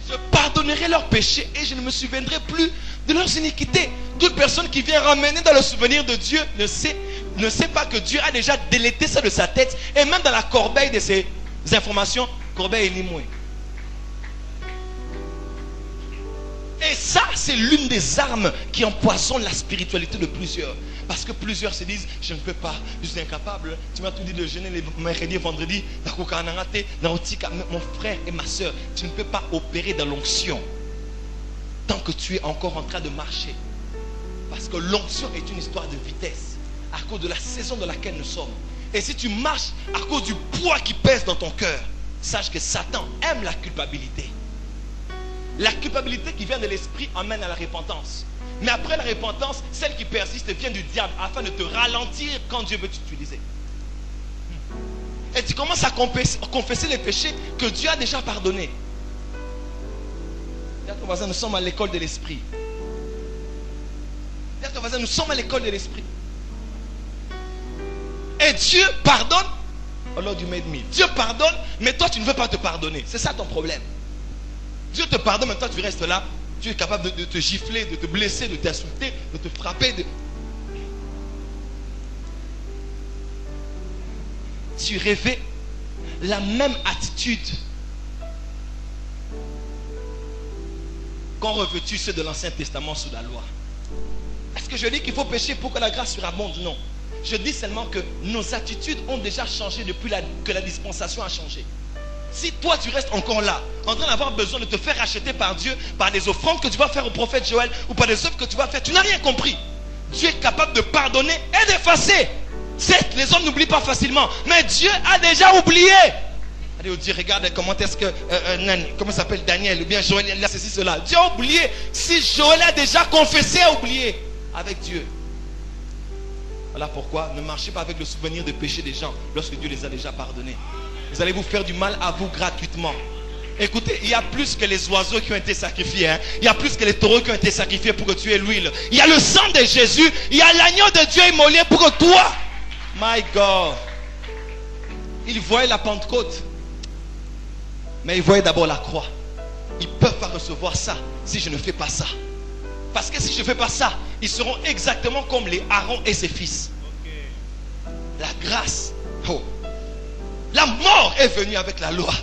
Je pardonnerai leurs péchés et je ne me souviendrai plus de leurs iniquités. Toute personne qui vient ramener dans le souvenir de Dieu ne sait pas que Dieu a déjà délété ça de sa tête. Et même dans la corbeille de ces informations, corbeille est limoué. Et ça, c'est l'une des armes qui empoisonne la spiritualité de plusieurs. Parce que plusieurs se disent, je ne peux pas, je suis incapable. Tu m'as tout dit de jeûner les mercredis et vendredis. Mon frère et ma soeur, tu ne peux pas opérer dans l'onction tant que tu es encore en train de marcher Parce que l'onction est une histoire de vitesse, à cause de la saison dans laquelle nous sommes. Et si tu marches à cause du poids qui pèse dans ton cœur, sache que Satan aime la culpabilité. La culpabilité qui vient de l'esprit amène à la repentance. Mais après la repentance, celle qui persiste vient du diable afin de te ralentir quand Dieu veut t'utiliser. Et tu commences à confesser les péchés que Dieu a déjà pardonnés. Dis à ton voisin, nous sommes à l'école de l'esprit. Dis à ton voisin, nous sommes à l'école de l'esprit. Et Dieu pardonne. Oh Lord, you made me. Dieu pardonne, mais toi tu ne veux pas te pardonner. C'est ça ton problème. Dieu te pardonne, mais toi tu restes là. Tu es capable de te gifler, de te blesser, de t'insulter, de te frapper. Tu rêvais la même attitude qu'ont revêtu ceux de l'Ancien Testament sous la loi. Est-ce que je dis qu'il faut pécher pour que la grâce surabonde? Non. Je dis seulement que nos attitudes ont déjà changé depuis que la dispensation a changé. Si toi tu restes encore là, en train d'avoir besoin de te faire racheter par Dieu, par des offrandes que tu vas faire au prophète Joël, ou par des œuvres que tu vas faire, tu n'as rien compris. Dieu est capable de pardonner et d'effacer. Certes, les hommes n'oublient pas facilement, mais Dieu a déjà oublié. Allez, on dit, regarde comment est-ce que, comment s'appelle Daniel, ou bien Joël, il a ceci, cela. Dieu a oublié. Si Joël a déjà confessé, a oublié avec Dieu. Voilà pourquoi ne marchez pas avec le souvenir de péché des gens lorsque Dieu les a déjà pardonnés. Vous allez vous faire du mal à vous gratuitement. Écoutez, il y a plus que les oiseaux qui ont été sacrifiés. Il y a plus que les taureaux qui ont été sacrifiés pour que tu aies l'huile. Il y a le sang de Jésus. Il y a l'agneau de Dieu immolé pour que toi, my God. Ils voyaient la Pentecôte, mais ils voyaient d'abord la croix. Ils ne peuvent pas recevoir ça si je ne fais pas ça. Parce que si je ne fais pas ça, ils seront exactement comme les Aaron et ses fils. La grâce. Oh. La mort est venue avec la loi.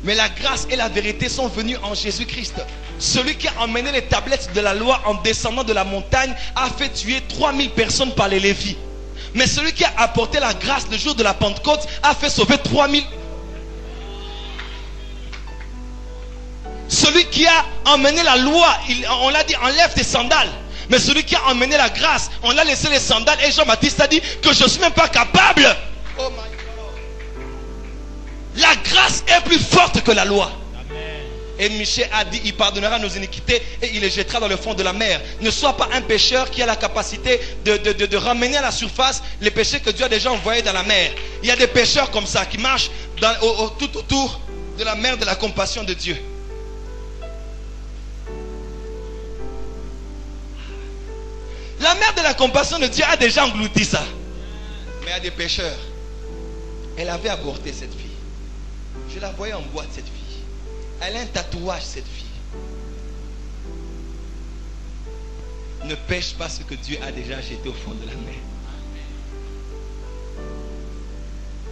Mais la grâce et la vérité sont venues en Jésus-Christ. Celui qui a emmené les tablettes de la loi en descendant de la montagne a fait tuer 3000 personnes par les Lévites. Mais celui qui a apporté la grâce le jour de la Pentecôte a fait sauver 3000. Celui qui a emmené la loi, on l'a dit, enlève tes sandales. Mais celui qui a emmené la grâce, on a laissé les sandales. Et Jean-Baptiste a dit que je ne suis même pas capable. Oh my God. La grâce est plus forte que la loi. Amen. Et Michée a dit, il pardonnera nos iniquités et il les jettera dans le fond de la mer. Ne sois pas un pécheur qui a la capacité de ramener à la surface les péchés que Dieu a déjà envoyés dans la mer. Il y a des pécheurs comme ça qui marchent tout autour de la mer de la compassion de Dieu. La mer de la compassion de Dieu a déjà englouti ça. Mais il y a des pécheurs. Elle avait avorté cette fille. Je la voyais en boîte, cette fille. Elle a un tatouage, cette fille. Ne pêche pas ce que Dieu a déjà jeté au fond de la mer.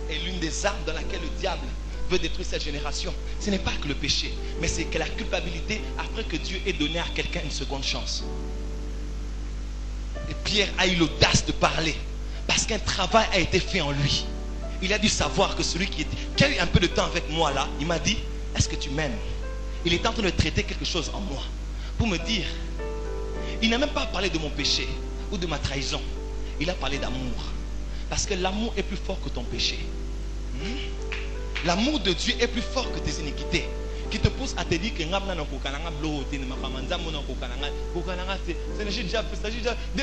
Et l'une des armes dans laquelle le diable veut détruire cette génération, ce n'est pas que le péché, mais c'est que la culpabilité après que Dieu ait donné à quelqu'un une seconde chance. Et Pierre a eu l'audace de parler parce qu'un travail a été fait en lui. Il a dû savoir que celui qui a eu un peu de temps avec moi là, il m'a dit, est-ce que tu m'aimes? Il est en train de traiter quelque chose en moi pour me dire, il n'a même pas parlé de mon péché ou de ma trahison. Il a parlé d'amour. Parce que l'amour est plus fort que ton péché. L'amour de Dieu est plus fort que tes iniquités. Qui te pousse à te dire que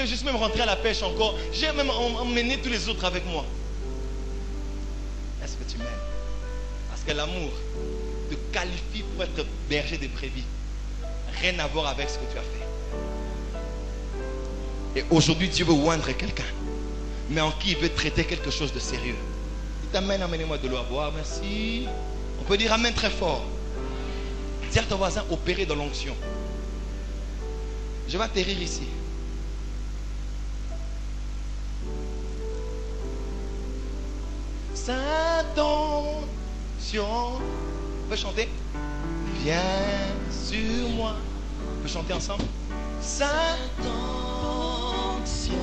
je suis même rentré à la pêche encore. J'ai même emmené tous les autres avec moi. Est-ce que tu m'aimes? Parce que l'amour te qualifie pour être berger des brebis. Rien à voir avec ce que tu as fait. Et aujourd'hui, Dieu veut oindre quelqu'un, mais en qui il veut traiter quelque chose de sérieux. Dites amen, amenez-moi de l'eau à boire, merci. On peut dire amen très fort. Dis à ton voisin, opérer dans l'onction. Je vais atterrir ici. Sainte onction. On peut chanter? Viens sur moi. On peut chanter ensemble? Sainte onction.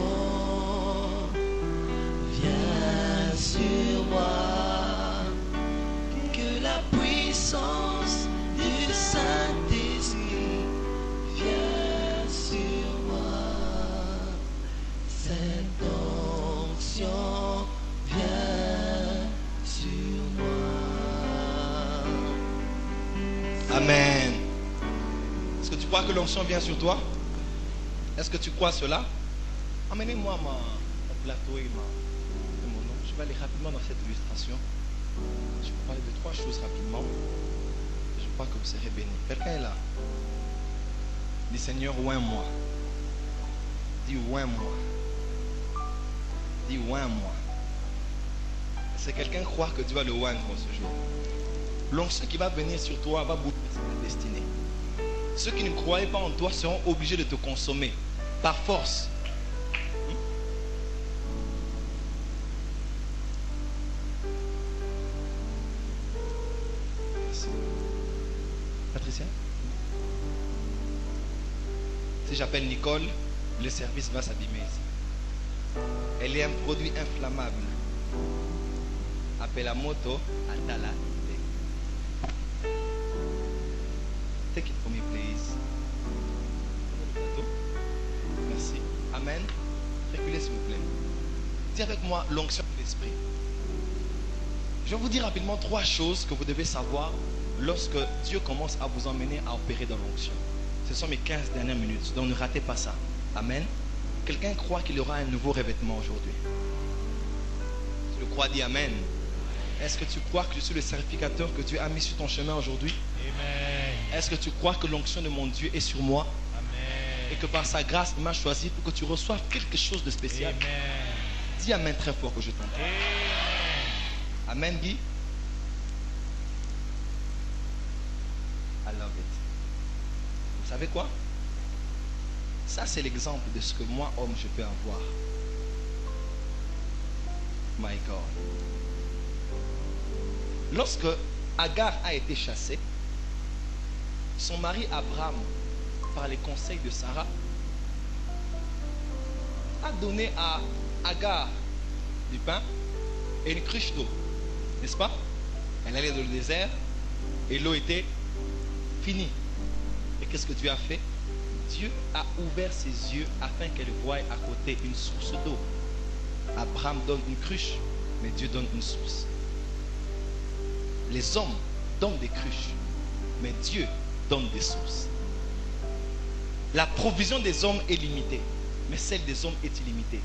Viens sur moi. Que la puissance du Saint-Esprit viens sur moi. Amen. Est-ce que tu crois que l'onction vient sur toi? Est-ce que tu crois cela? Emmenez-moi mon plateau et mon nom. Je vais aller rapidement dans cette illustration. Je vais parler de 3 choses rapidement. Je crois que vous serez bénis. Quelqu'un est là? Dis Seigneur, oins-moi. Dis oins-moi. Dis oins-moi. C'est quelqu'un croit que Dieu va le oindre ce jour. L'onction qui va venir sur toi va bouleverser ta destinée. Ceux qui ne croyaient pas en toi seront obligés de te consommer par force. Merci. Patricia? Si j'appelle Nicole, le service va s'abîmer ici. Elle est un produit inflammable. Appelle la moto Atala. Take it for me, please. Merci. Amen. Reculez, s'il vous plaît. Dis avec moi l'onction de l'esprit. Je vais vous dire rapidement 3 choses que vous devez savoir lorsque Dieu commence à vous emmener à opérer dans l'onction. Ce sont mes 15 dernières minutes, donc ne ratez pas ça. Amen. Quelqu'un croit qu'il aura un nouveau revêtement aujourd'hui? Tu le crois, dis Amen. Est-ce que tu crois que je suis le sacrificateur que Dieu a mis sur ton chemin aujourd'hui? Amen. Est-ce que tu crois que l'onction de mon Dieu est sur moi? Amen. Et que par sa grâce, il m'a choisi pour que tu reçoives quelque chose de spécial? Amen. Dis Amen très fort que je t'entends. Amen. Amen, Guy. I love it. Vous savez quoi? Ça, c'est l'exemple de ce que moi, homme, je peux avoir. My God. Lorsque Agar a été chassée, son mari Abraham, par les conseils de Sarah, a donné à Agar du pain et une cruche d'eau. N'est-ce pas? Elle allait dans le désert et l'eau était finie. Et qu'est-ce que Dieu a fait? Dieu a ouvert ses yeux afin qu'elle voie à côté une source d'eau. Abraham donne une cruche, mais Dieu donne une source. Les hommes donnent des cruches, mais Dieu donne des sources. La provision des hommes est limitée, mais celle des hommes est illimitée.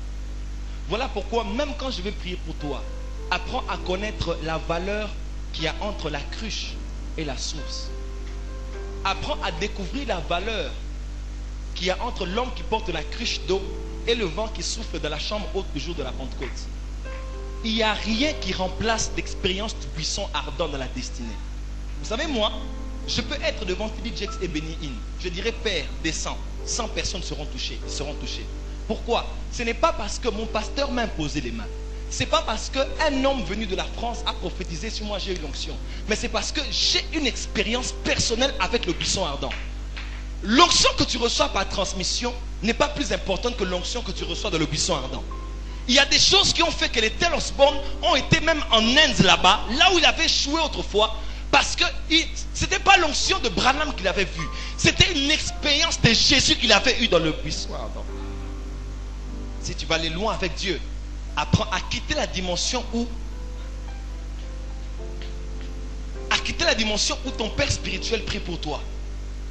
Voilà pourquoi, même quand je vais prier pour toi, apprends à connaître la valeur qu'il y a entre la cruche et la source. Apprends à découvrir la valeur qu'il y a entre l'homme qui porte la cruche d'eau et le vent qui souffle dans la chambre haute du jour de la Pentecôte. Il n'y a rien qui remplace l'expérience du buisson ardent dans la destinée. Vous savez, moi, je peux être devant TD Jakes et Benny Hinn. Je dirais, Père, descends. 100 personnes seront touchées. Pourquoi? Ce n'est pas parce que mon pasteur m'a imposé les mains. Ce n'est pas parce qu'un homme venu de la France a prophétisé sur moi, j'ai eu l'onction. Mais c'est parce que j'ai une expérience personnelle avec le buisson ardent. L'onction que tu reçois par transmission n'est pas plus importante que l'onction que tu reçois dans le buisson ardent. Il y a des choses qui ont fait que les Tel Osborne ont été même en Inde là-bas, là où il avait échoué autrefois, parce que ce n'était pas l'onction de Branham qu'il avait vue, c'était une expérience de Jésus qu'il avait eue dans le buisson ardent. Si tu vas aller loin avec Dieu, apprends à quitter la dimension où ton père spirituel prie pour toi,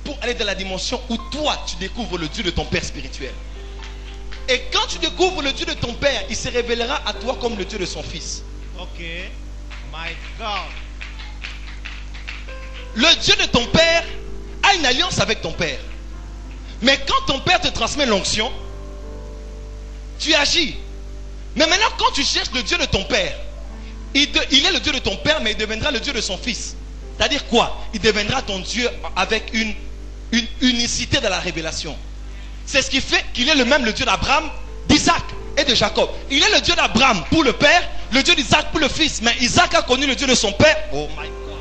pour aller dans la dimension où toi tu découvres le Dieu de ton père spirituel. Et quand tu découvres le Dieu de ton père, il se révélera à toi comme le Dieu de son fils. Ok. My God. Le Dieu de ton père a une alliance avec ton père. Mais quand ton père te transmet l'onction, tu agis. Mais maintenant, quand tu cherches le Dieu de ton père, il est le Dieu de ton père, mais il deviendra le Dieu de son fils. C'est-à-dire quoi? Il deviendra ton Dieu avec une unicité dans la révélation. C'est ce qui fait qu'il est le même le Dieu d'Abraham, d'Isaac et de Jacob. Il est le Dieu d'Abraham pour le père, le Dieu d'Isaac pour le fils. Mais Isaac a connu le Dieu de son père. Oh my God.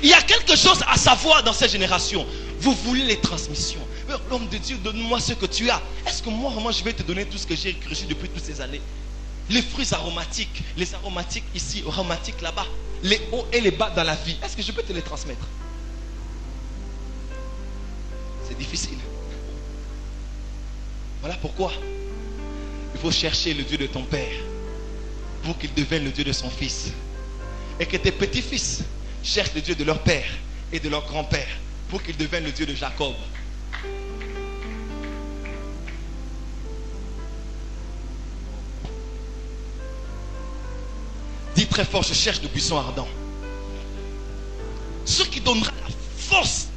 Il y a quelque chose à savoir dans cette génération. Vous voulez les transmissions. L'homme de Dieu, donne-moi ce que tu as. Est-ce que moi vraiment je vais te donner tout ce que j'ai reçu depuis toutes ces années? Les fruits aromatiques, les aromatiques ici, aromatiques là-bas, les hauts et les bas dans la vie. Est-ce que je peux te les transmettre? C'est difficile. Voilà pourquoi il faut chercher le Dieu de ton père pour qu'il devienne le Dieu de son fils. et que tes petits-fils cherchent le Dieu de leur père et de leur grand-père pour qu'il devienne le Dieu de Jacob. Dis très fort, je cherche le buisson ardent. Ce qui donnera la force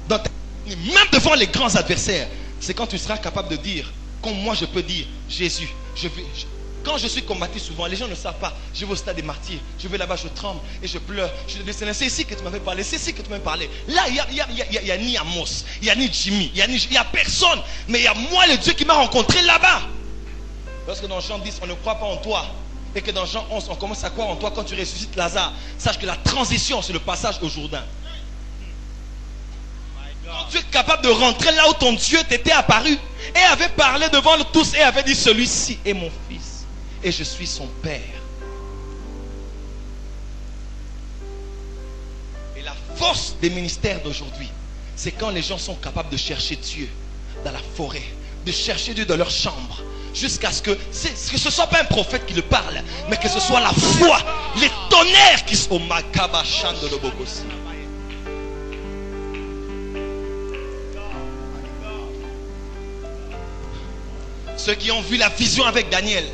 dans ta vie, même devant les grands adversaires, c'est quand tu seras capable de dire, comme moi je peux dire, Jésus, quand je suis combattu souvent, les gens ne savent pas, je vais au stade des martyrs, je vais là-bas, je tremble et je pleure. C'est ici que tu m'avais parlé, c'est ici que tu m'avais parlé. Là, il n'y a ni Amos, il n'y a ni Jimmy, il n'y a personne, mais il y a moi, le Dieu qui m'a rencontré là-bas. Lorsque dans Jean 10, on ne croit pas en toi, et que dans Jean 11, on commence à croire en toi quand tu ressuscites Lazare, sache que la transition, c'est le passage au Jourdain. Quand tu es capable de rentrer là où ton Dieu t'était apparu et avait parlé devant tous et avait dit, celui-ci est mon fils et je suis son père. Et la force des ministères d'aujourd'hui, c'est quand les gens sont capables de chercher Dieu dans la forêt, de chercher Dieu dans leur chambre, jusqu'à ce que ce ne soit pas un prophète qui le parle, mais que ce soit la foi, les tonnerres qui sont au Makabachan de l'Obogosi. Ceux qui ont vu la vision avec Daniel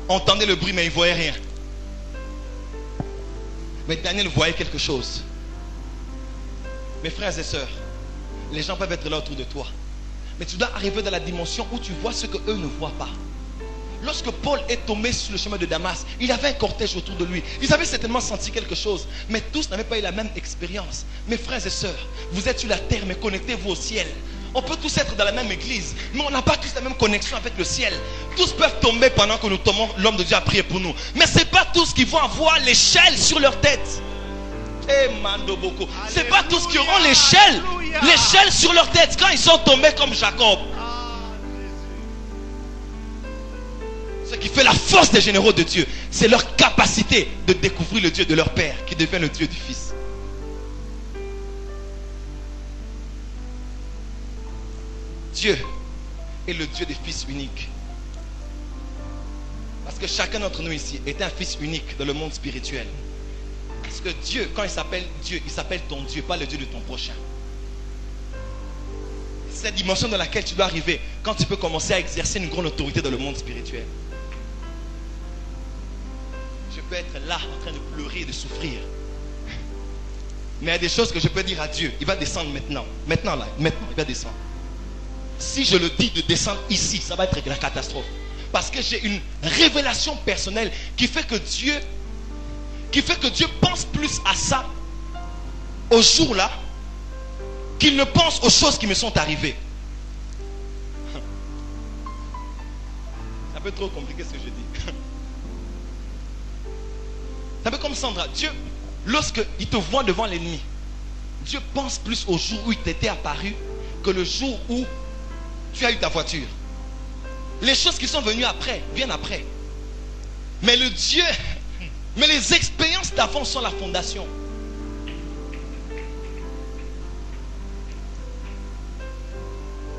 entendaient le bruit mais ils ne voyaient rien. Mais Daniel voyait quelque chose. Mes frères et sœurs, les gens peuvent être là autour de toi, mais tu dois arriver dans la dimension où tu vois ce qu'eux ne voient pas. Lorsque Paul est tombé sur le chemin de Damas, il avait un cortège autour de lui. Ils avaient certainement senti quelque chose, mais tous n'avaient pas eu la même expérience. Mes frères et sœurs, vous êtes sur la terre, mais connectez-vous au ciel. On peut tous être dans la même église, mais on n'a pas tous la même connexion avec le ciel. Tous peuvent tomber pendant que nous tombons, l'homme de Dieu a prié pour nous. Mais ce n'est pas tous qui vont avoir l'échelle sur leur tête. Ce n'est pas tous qui auront l'échelle sur leur tête quand ils sont tombés comme Jacob. Ce qui fait la force des généraux de Dieu, c'est leur capacité de découvrir le Dieu de leur père qui devient le Dieu du Fils. Dieu est le Dieu des fils uniques. Parce que chacun d'entre nous ici est un fils unique dans le monde spirituel. Parce que Dieu, quand il s'appelle Dieu, il s'appelle ton Dieu, pas le Dieu de ton prochain. C'est la dimension dans laquelle tu dois arriver quand tu peux commencer à exercer une grande autorité dans le monde spirituel. Je peux être là en train de pleurer et de souffrir. Mais il y a des choses que je peux dire à Dieu. Il va descendre maintenant. Maintenant il va descendre. Si je le dis de descendre ici, ça va être la catastrophe. Parce que j'ai une révélation personnelle qui fait que Dieu pense plus à ça au jour-là qu'il ne pense aux choses qui me sont arrivées. C'est un peu trop compliqué ce que je dis. C'est un peu comme Sandra. Dieu, lorsqu'il te voit devant l'ennemi, Dieu pense plus au jour où il t'était apparu que le jour où tu as eu ta voiture. Les choses qui sont venues après viennent après. Mais les expériences d'avant sont la fondation.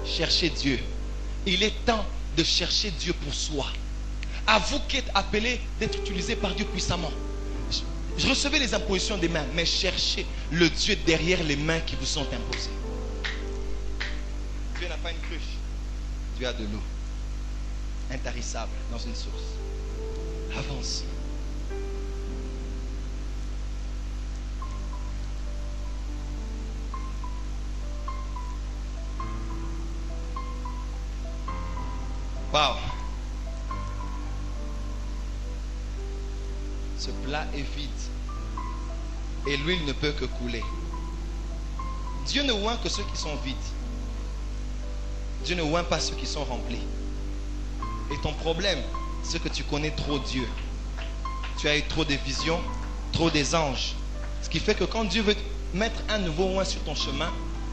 Cherchez Dieu. Il est temps de chercher Dieu pour soi. À vous qui êtes appelés d'être utilisés par Dieu puissamment. Je recevais les impositions des mains, mais cherchez le Dieu derrière les mains qui vous sont imposées. Dieu n'a pas une cruche. Dieu a de l'eau intarissable dans une source. Avance. Waouh. Ce plat est vide et l'huile ne peut que couler. Dieu ne oint que ceux qui sont vides. Dieu ne oint pas ceux qui sont remplis. Et ton problème, c'est que tu connais trop Dieu. Tu as eu trop de visions, trop des anges. Ce qui fait que quand Dieu veut mettre un nouveau oint sur ton chemin,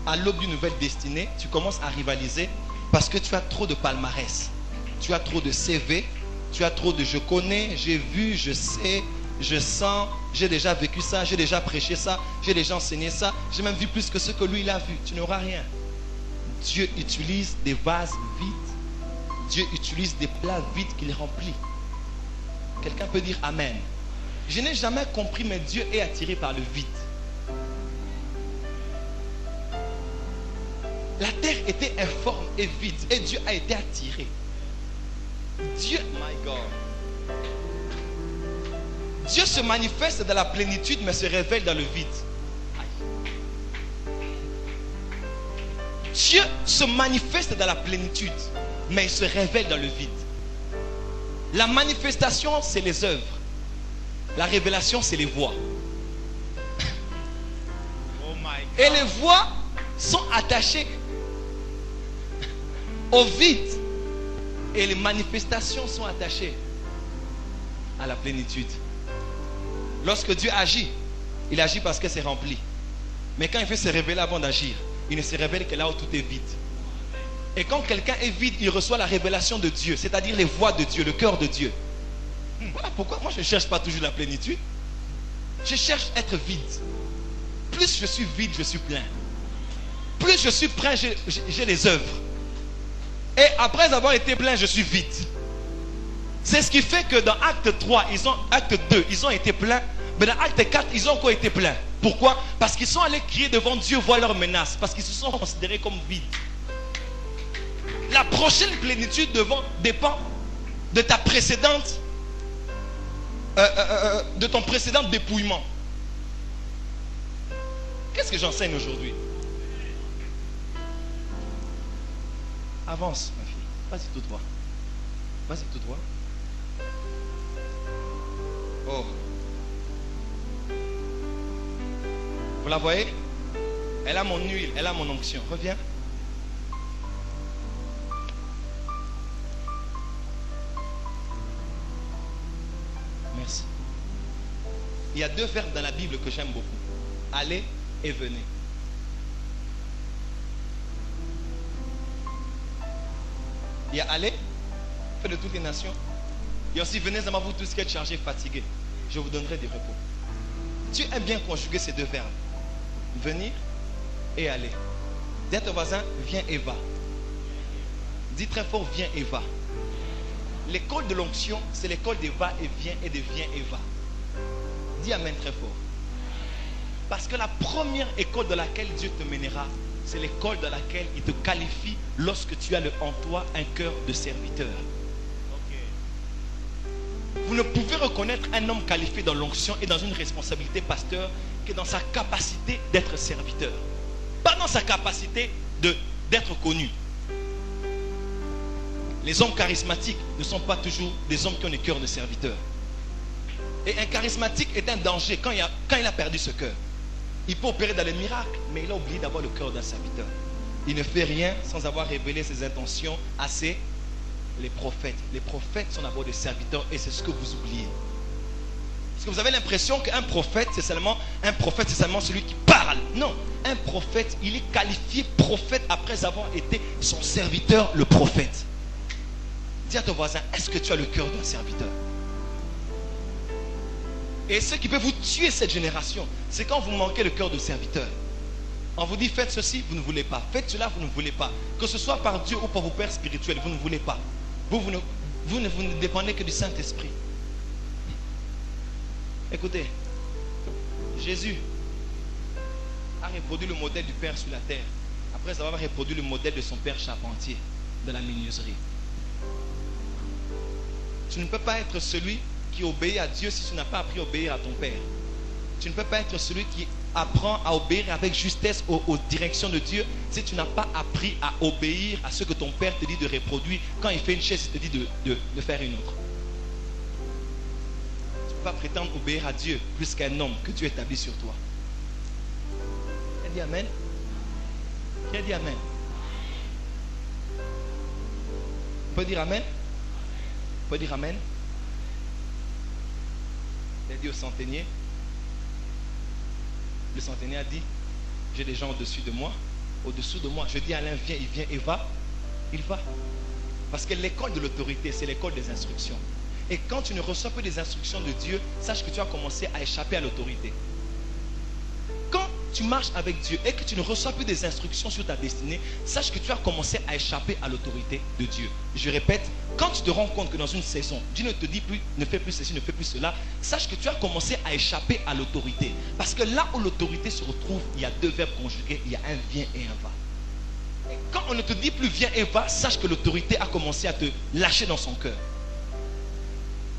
à l'aube d'une nouvelle destinée, tu commences à rivaliser parce que tu as trop de palmarès. Tu as trop de CV, tu as trop de je connais, j'ai vu, je sais, je sens, j'ai déjà vécu ça, j'ai déjà prêché ça, j'ai déjà enseigné ça, j'ai même vu plus que ce que lui il a vu. Tu n'auras rien. Dieu utilise des vases vides. Dieu utilise des plats vides qu'il remplit. Quelqu'un peut dire Amen. Je n'ai jamais compris, mais Dieu est attiré par le vide. La terre était informe et vide et Dieu a été attiré. Dieu, my God. Dieu se manifeste dans la plénitude mais se révèle dans le vide. Dieu se manifeste dans la plénitude mais il se révèle dans le vide. La manifestation, c'est les œuvres. La révélation, c'est les voix. Oh my God. Et les voix sont attachées au vide. Et les manifestations sont attachées à la plénitude. Lorsque Dieu agit, il agit parce que c'est rempli. Mais quand il veut se révéler avant d'agir, il ne se révèle que là où tout est vide. Et quand quelqu'un est vide, il reçoit la révélation de Dieu, c'est-à-dire les voix de Dieu, le cœur de Dieu. Voilà pourquoi moi je ne cherche pas toujours la plénitude. Je cherche à être vide. Plus je suis vide, je suis plein. Plus je suis plein, j'ai les œuvres. Et après avoir été plein, je suis vide. C'est ce qui fait que dans acte 3, acte 2, ils ont été pleins. Mais dans acte 4, ils ont encore été pleins. Pourquoi? Parce qu'ils sont allés crier devant Dieu, voir leurs menaces. Parce qu'ils se sont considérés comme vides. La prochaine plénitude dépend de ta précédente, de ton précédent dépouillement. Qu'est-ce que j'enseigne aujourd'hui? Avance, ma fille. Vas-y tout droit. Vas-y tout droit. Oh. Vous la voyez? Elle a mon huile, elle a mon onction. Reviens. Merci. Il y a deux verbes dans la Bible que j'aime beaucoup. Allez et venez. Il y a aller, fait de toutes les nations. Il y a aussi venez à moi vous tous qui êtes chargés et fatigués. Je vous donnerai du repos. Tu aimes bien conjuguer ces deux verbes. Venir et aller. Dis à ton voisin, viens et va. Dis très fort, viens et va. L'école de l'onction, c'est l'école des va et viens et de viens et va. Dis amen très fort. Parce que la première école dans laquelle Dieu te mènera, c'est l'école dans laquelle il te qualifie lorsque tu as en toi un cœur de serviteur. Vous ne pouvez reconnaître un homme qualifié dans l'onction et dans une responsabilité pasteur que dans sa capacité d'être serviteur. Pas dans sa capacité d'être connu. Les hommes charismatiques ne sont pas toujours des hommes qui ont le cœur de serviteur. Et un charismatique est un danger quand il a perdu ce cœur. Il peut opérer dans les miracles, mais il a oublié d'avoir le cœur d'un serviteur. Il ne fait rien sans avoir révélé ses intentions à les prophètes. Les prophètes sont d'abord des serviteurs et c'est ce que vous oubliez. Parce que vous avez l'impression qu'un prophète, c'est seulement celui qui parle. Non, un prophète, il est qualifié prophète après avoir été son serviteur, le prophète. Dis à ton voisin, est-ce que tu as le cœur d'un serviteur? Et ce qui peut vous tuer cette génération, c'est quand vous manquez le cœur de serviteur. On vous dit faites ceci, vous ne voulez pas. Faites cela, vous ne voulez pas. Que ce soit par Dieu ou par vos pères spirituels, vous ne voulez pas. Vous ne dépendez que du Saint-Esprit. Écoutez, Jésus a reproduit le modèle du Père sur la terre, après avoir reproduit le modèle de son Père charpentier de la menuiserie. Tu ne peux pas être celui qui obéit à Dieu si tu n'as pas appris à obéir à ton Père. Tu ne peux pas être celui qui apprend à obéir avec justesse aux directions de Dieu si tu n'as pas appris à obéir à ce que ton Père te dit de reproduire. Quand il fait une chaise, il te dit de faire une autre. Tu ne peux pas prétendre obéir à Dieu plus qu'un homme que Dieu établit sur toi. Qui a dit Amen? Qui a dit Amen? On peut dire Amen? On peut dire Amen? Il a dit au centenier. Le centenier a dit, j'ai des gens au-dessus de moi, au-dessous de moi. Je dis Alain, viens, il vient et va. Il va. Parce que l'école de l'autorité, c'est l'école des instructions. Et quand tu ne reçois plus des instructions de Dieu, sache que tu as commencé à échapper à l'autorité. Quand tu marches avec Dieu et que tu ne reçois plus des instructions sur ta destinée, sache que tu as commencé à échapper à l'autorité de Dieu. Je répète, quand tu te rends compte que dans une saison, Dieu ne te dit plus, ne fais plus ceci, ne fais plus cela, sache que tu as commencé à échapper à l'autorité. Parce que là où l'autorité se retrouve, il y a deux verbes conjugués, il y a un vient et un va. Et quand on ne te dit plus viens et va, sache que l'autorité a commencé à te lâcher dans son cœur.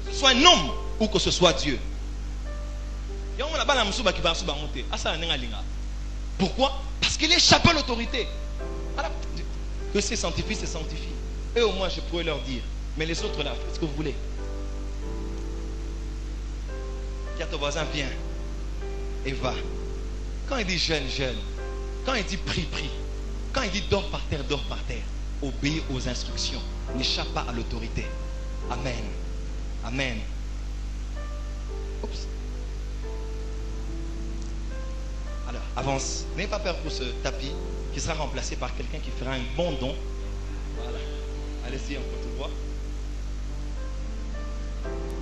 Que ce soit un homme ou que ce soit Dieu. Pourquoi? Parce qu'il échappe à l'autorité. Que c'est sanctifie, c'est sanctifie. Et au moins je pourrais leur dire, mais les autres là, faites ce que vous voulez. Dis à ton voisin, viens et va. Quand il dit jeûne, jeûne. Quand il dit prie, prie. Quand il dit dors par terre, dors par terre. Obéis aux instructions. N'échappe pas à l'autorité. Amen. Amen. Oups. Alors, avance. N'ayez pas peur pour ce tapis qui sera remplacé par quelqu'un qui fera un bon don. Voilà. Allez-y, on peut tout voir.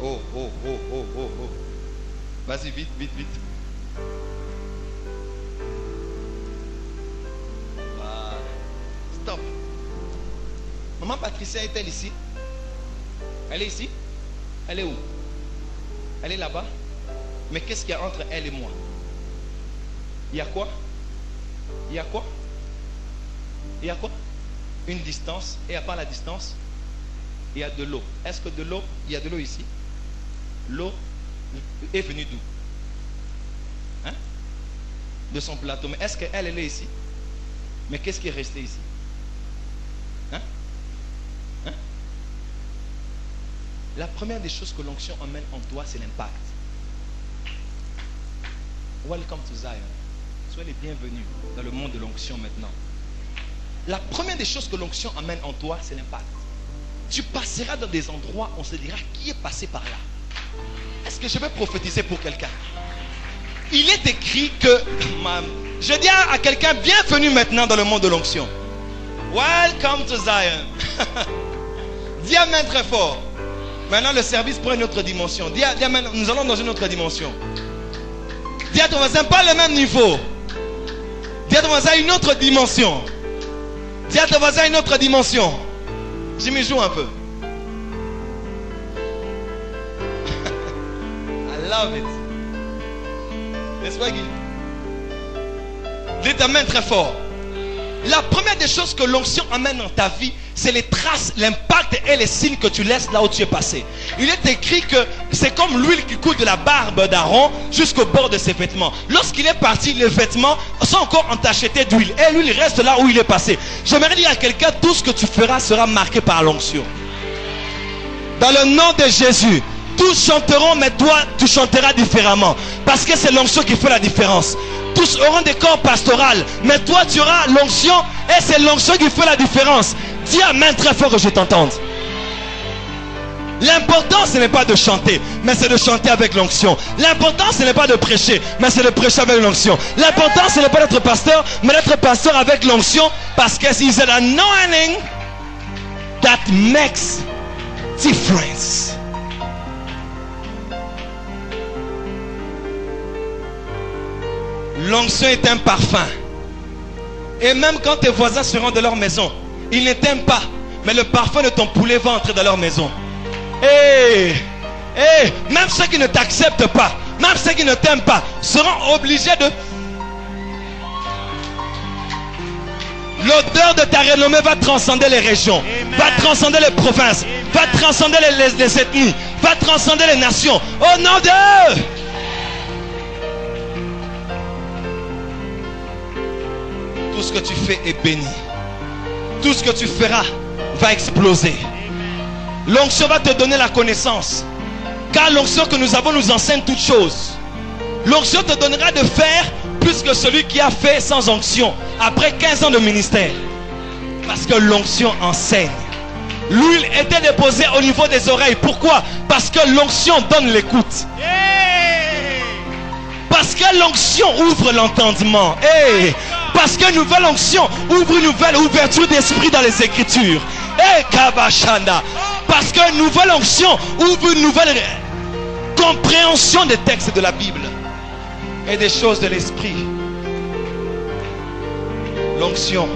Oh, oh, oh, oh, oh, oh. Vas-y, vite, vite, vite. Voilà. Stop. Maman Patricia est-elle ici? Elle est ici? Elle est où? Elle est là-bas? Mais qu'est-ce qu'il y a entre elle et moi? Il y a quoi? Il y a quoi? Il y a quoi? Une distance. Et à part la distance, il y a de l'eau. Est-ce que de l'eau, il y a de l'eau ici? L'eau est venue d'où? Hein? De son plateau. Mais est-ce qu'elle est ici? Mais qu'est-ce qui est resté ici? Hein? Hein? La première des choses que l'onction emmène en toi, c'est l'impact. Welcome to Zion. Soyez les bienvenus dans le monde de l'onction maintenant. La première des choses que l'onction amène en toi, c'est l'impact. Tu passeras dans des endroits où on se dira qui est passé par là. Est-ce que je vais prophétiser pour quelqu'un? Il est écrit que je dis à quelqu'un bienvenue maintenant dans le monde de l'onction. Welcome to Zion. Dis amen très fort. Maintenant le service prend une autre dimension. Dis amen, nous allons dans une autre dimension. Dis à ton voisin, pas le même niveau. Dis à ton voisin une autre dimension. Dis à ton voisin une autre dimension. Je m'y joue un peu. I love it. Laisse-moi guider. Dis ta main très fort. La première des choses que l'onction amène dans ta vie, c'est les traces, l'impact et les signes que tu laisses là où tu es passé. Il est écrit que c'est comme l'huile qui coule de la barbe d'Aaron jusqu'au bord de ses vêtements. Lorsqu'il est parti, les vêtements sont encore entachetés d'huile. Et l'huile reste là où il est passé. J'aimerais dire à quelqu'un, tout ce que tu feras sera marqué par l'onction. Dans le nom de Jésus, tous chanteront, mais toi, tu chanteras différemment. Parce que c'est l'onction qui fait la différence. Tous auront des corps pastoraux, mais toi, tu auras l'onction et c'est l'onction qui fait la différence. Dis amen très fort que je t'entende. L'important, ce n'est pas de chanter, mais c'est de chanter avec l'onction. L'important, ce n'est pas de prêcher, mais c'est de prêcher avec l'onction. L'important, ce n'est pas d'être pasteur, mais d'être pasteur avec l'onction, parce que c'est an anointing that makes difference. L'onction est un parfum. Et même quand tes voisins seront de leur maison, ils ne t'aiment pas, mais le parfum de ton poulet va entrer dans leur maison. Même ceux qui ne t'acceptent pas, même ceux qui ne t'aiment pas, seront obligés de... L'odeur de ta renommée va transcender les régions. Amen. Va transcender les provinces. Amen. Va transcender les ethnies. Va transcender les nations. Au nom de... Tout ce que tu fais est béni. Tout ce que tu feras va exploser. L'onction va te donner la connaissance. Car l'onction que nous avons nous enseigne toutes choses. L'onction te donnera de faire plus que celui qui a fait sans onction après 15 ans de ministère. Parce que l'onction enseigne. L'huile était déposée au niveau des oreilles. Pourquoi? Parce que l'onction donne l'écoute. Parce que l'onction ouvre l'entendement. Parce que nouvelle onction ouvre une nouvelle ouverture d'esprit dans les Écritures. Parce que nouvelle onction ouvre une nouvelle compréhension des textes de la Bible et des choses de l'esprit. L'onction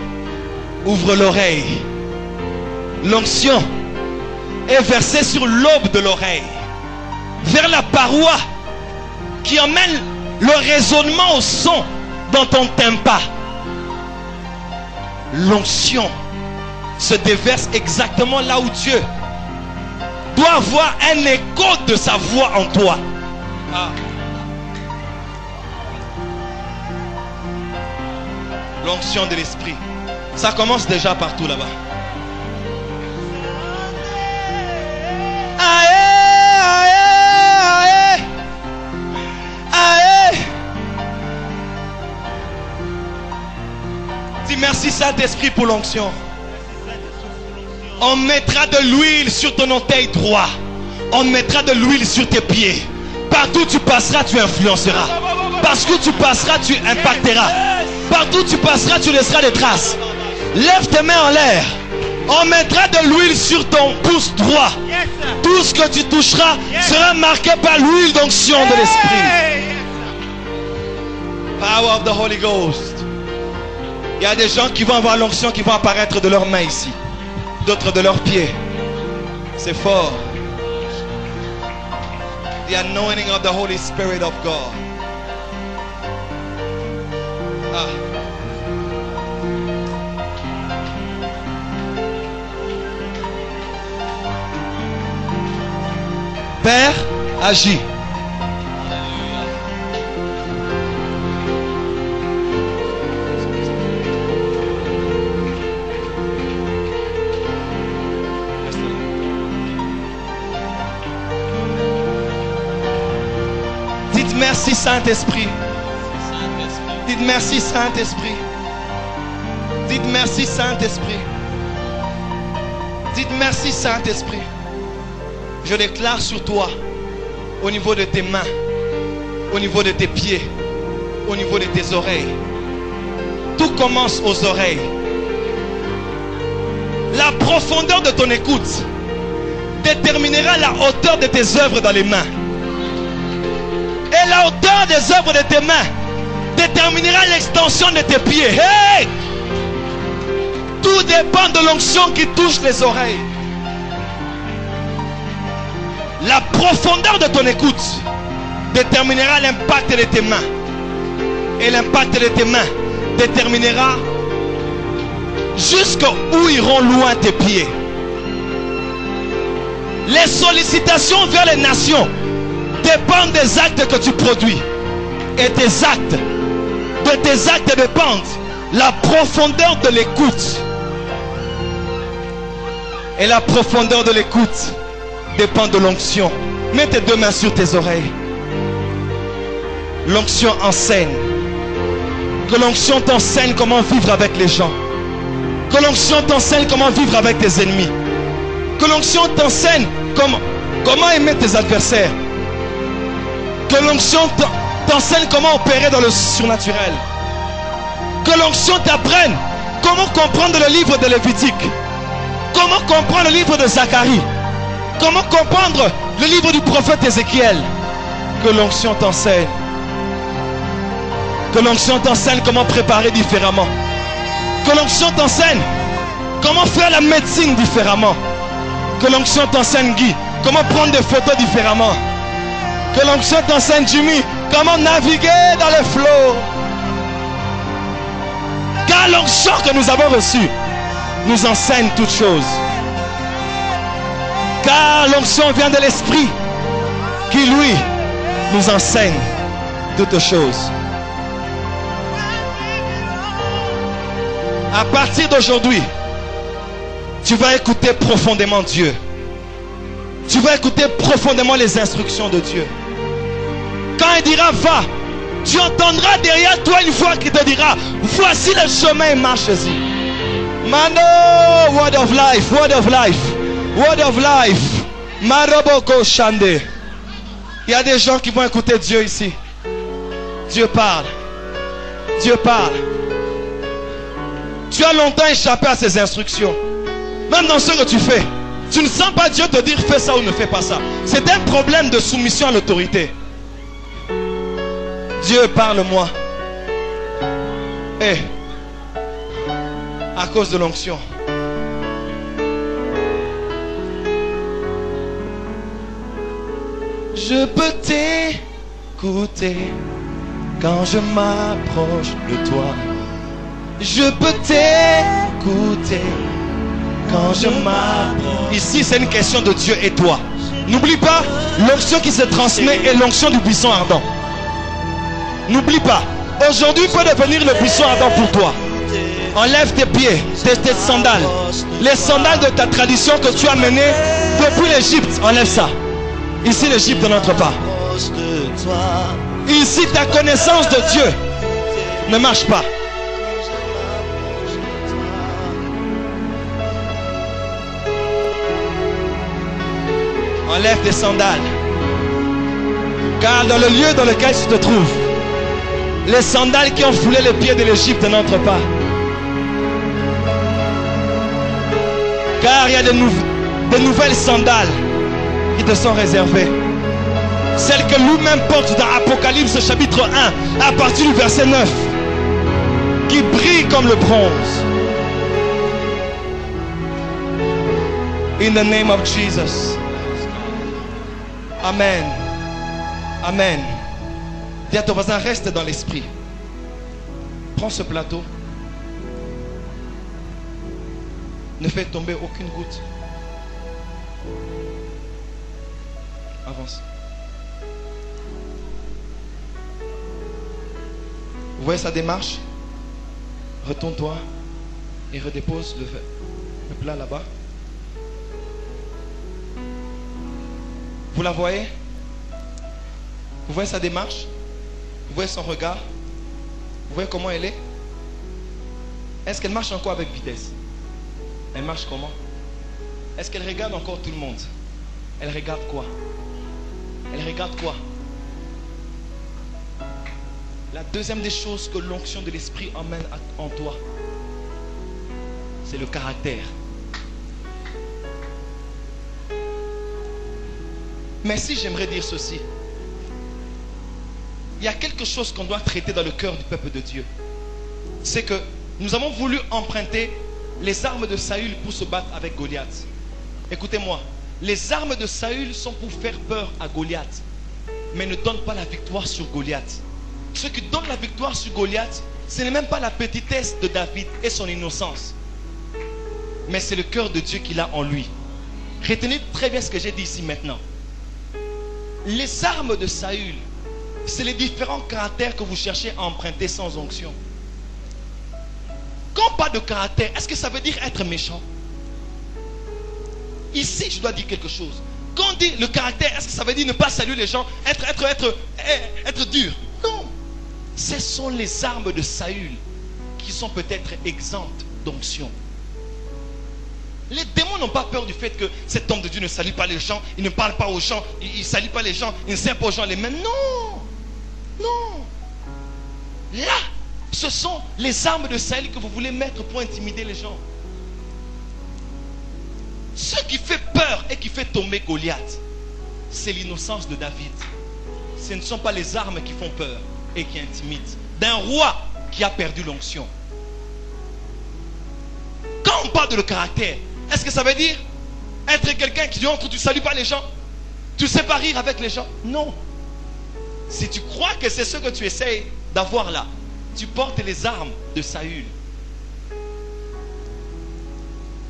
ouvre l'oreille. L'onction est versée sur l'aube de l'oreille, vers la paroi qui emmène le raisonnement au son dans ton tympan. L'onction se déverse exactement là où Dieu doit avoir un écho de sa voix en toi. Ah. L'onction de l'esprit, ça commence déjà partout là-bas. Dis merci Saint-Esprit pour l'onction. On mettra de l'huile sur ton orteil droit. On mettra de l'huile sur tes pieds. Partout où tu passeras, tu influenceras. Parce que tu passeras, tu impacteras. Partout où tu passeras, tu laisseras des traces. Lève tes mains en l'air. On mettra de l'huile sur ton pouce droit. Tout ce que tu toucheras sera marqué par l'huile d'onction de l'esprit. Power of the Holy Ghost. Il y a des gens qui vont avoir l'onction qui vont apparaître de leurs mains ici, d'autres de leurs pieds. C'est fort. The anointing of the Holy Spirit of God. Ah. Père, agis. Dites merci Saint-Esprit. Dites merci Saint-Esprit. Dites merci Saint-Esprit. Dites merci Saint-Esprit. Je déclare sur toi, au niveau de tes mains, au niveau de tes pieds, au niveau de tes oreilles. Tout commence aux oreilles. La profondeur de ton écoute déterminera la hauteur de tes œuvres dans les mains. Et la hauteur des œuvres de tes mains déterminera l'extension de tes pieds. Hey! Tout dépend de l'onction qui touche les oreilles. La profondeur de ton écoute déterminera l'impact de tes mains. Et l'impact de tes mains déterminera jusqu'où iront loin tes pieds. Les sollicitations vers les nations dépendent des actes que tu produis. Et de tes actes dépendent la profondeur de l'écoute. Et la profondeur de l'écoute dépend de l'onction. Mets tes deux mains sur tes oreilles. L'onction enseigne. Que l'onction t'enseigne comment vivre avec les gens. Que l'onction t'enseigne comment vivre avec tes ennemis. Que l'onction t'enseigne comment aimer tes adversaires. Que l'onction t'enseigne comment opérer dans le surnaturel. Que l'onction t'apprenne comment comprendre le livre de Lévitique. Comment comprendre le livre de Zacharie. Comment comprendre le livre du prophète Ézéchiel. Que l'onction t'enseigne. Que l'onction t'enseigne comment préparer différemment. Que l'onction t'enseigne comment faire la médecine différemment. Que l'onction t'enseigne, Guy, comment prendre des photos différemment. Que l'onction t'enseigne, Jimmy, comment naviguer dans les flots. Car l'onction que nous avons reçue nous enseigne toutes choses. Car l'onction vient de l'Esprit qui, lui, nous enseigne toutes choses. À partir d'aujourd'hui, tu vas écouter profondément Dieu. Tu vas écouter profondément les instructions de Dieu. Quand il dira va, tu entendras derrière toi une voix qui te dira voici le chemin et marche-y. Mano, word of life, word of life, word of life. Maroboko Shande. Il y a des gens qui vont écouter Dieu ici. Dieu parle. Dieu parle. Tu as longtemps échappé à ses instructions. Même dans ce que tu fais, tu ne sens pas Dieu te dire fais ça ou ne fais pas ça. C'est un problème de soumission à l'autorité. Dieu, parle-moi. À cause de l'onction. Je peux t'écouter quand je m'approche de toi. Je peux t'écouter quand je m'approche. Ici, c'est une question de Dieu et toi. N'oublie pas, l'onction qui se transmet est l'onction du buisson ardent. N'oublie pas, aujourd'hui peut devenir le buisson ardent pour toi. Enlève tes pieds, tes sandales. Les sandales de ta tradition que tu as menées depuis l'Égypte, enlève ça. Ici, l'Égypte n'entre pas. Ici, ta connaissance de Dieu ne marche pas. Enlève tes sandales. Car dans le lieu dans lequel tu te trouves, les sandales qui ont foulé les pieds de l'Égypte n'entrent pas. Car il y a de nouvelles sandales qui te sont réservées. Celles que lui-même porte dans Apocalypse chapitre 1 à partir du verset 9. Qui brillent comme le bronze. In the name of Jesus. Amen. Amen. Dis à ton voisin, reste dans l'esprit. Prends ce plateau. Ne fais tomber aucune goutte. Avance. Vous voyez sa démarche? Retourne-toi et redépose le plat là-bas. Vous la voyez? Vous voyez sa démarche? Vous voyez son regard? Vous voyez comment elle est? Est-ce qu'elle marche encore avec vitesse? Elle marche comment? Est-ce qu'elle regarde encore tout le monde? Elle regarde quoi? Elle regarde quoi? La deuxième des choses que l'onction de l'esprit emmène en toi, c'est le caractère. Mais si j'aimerais dire ceci, il y a quelque chose qu'on doit traiter dans le cœur du peuple de Dieu. C'est que nous avons voulu emprunter les armes de Saül pour se battre avec Goliath. Écoutez-moi, les armes de Saül sont pour faire peur à Goliath, mais ne donnent pas la victoire sur Goliath. Ce qui donne la victoire sur Goliath, ce n'est même pas la petitesse de David et son innocence, mais c'est le cœur de Dieu qu'il a en lui. Retenez très bien ce que j'ai dit ici maintenant. Les armes de Saül, c'est les différents caractères que vous cherchez à emprunter sans onction. Quand on parle de caractère, est-ce que ça veut dire être méchant? Ici, je dois dire quelque chose. Quand on dit le caractère, est-ce que ça veut dire ne pas saluer les gens, être dur? Non. Ce sont les armes de Saül qui sont peut-être exemptes d'onction. Les démons n'ont pas peur du fait que cet homme de Dieu ne salue pas les gens, il ne parle pas aux gens, il ne salue pas les gens, il ne serre pas aux gens les mains. Non. Non. Là, ce sont les armes de Saül que vous voulez mettre pour intimider les gens. Ce qui fait peur et qui fait tomber Goliath, c'est l'innocence de David. Ce ne sont pas les armes qui font peur et qui intimident d'un roi qui a perdu l'onction. Quand on parle de le caractère, est-ce que ça veut dire être quelqu'un qui dit entre tu ne salues pas les gens, tu ne sais pas rire avec les gens? Non. Si tu crois que c'est ce que tu essayes d'avoir là, tu portes les armes de Saül.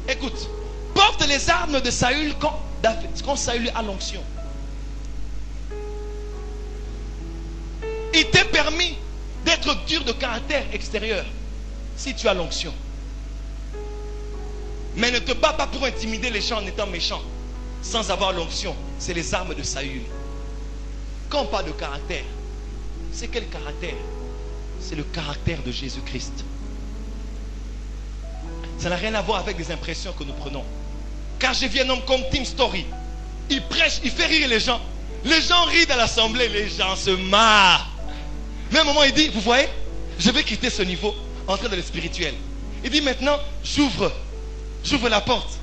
Écoute, porte les armes de Saül quand Saül a l'onction. Il t'est permis d'être dur de caractère extérieur si tu as l'onction. Mais ne te bats pas pour intimider les gens en étant méchant sans avoir l'onction. C'est les armes de Saül. Quand on parle de caractère, c'est quel caractère? C'est le caractère de Jésus-Christ. Ça n'a rien à voir avec des impressions que nous prenons. Car j'ai vu un homme comme Tim Story. Il prêche, il fait rire les gens. Les gens rient dans l'assemblée, les gens se marrent. Mais à un moment il dit, vous voyez, je vais quitter ce niveau, entrer dans le spirituel. Il dit maintenant, j'ouvre la porte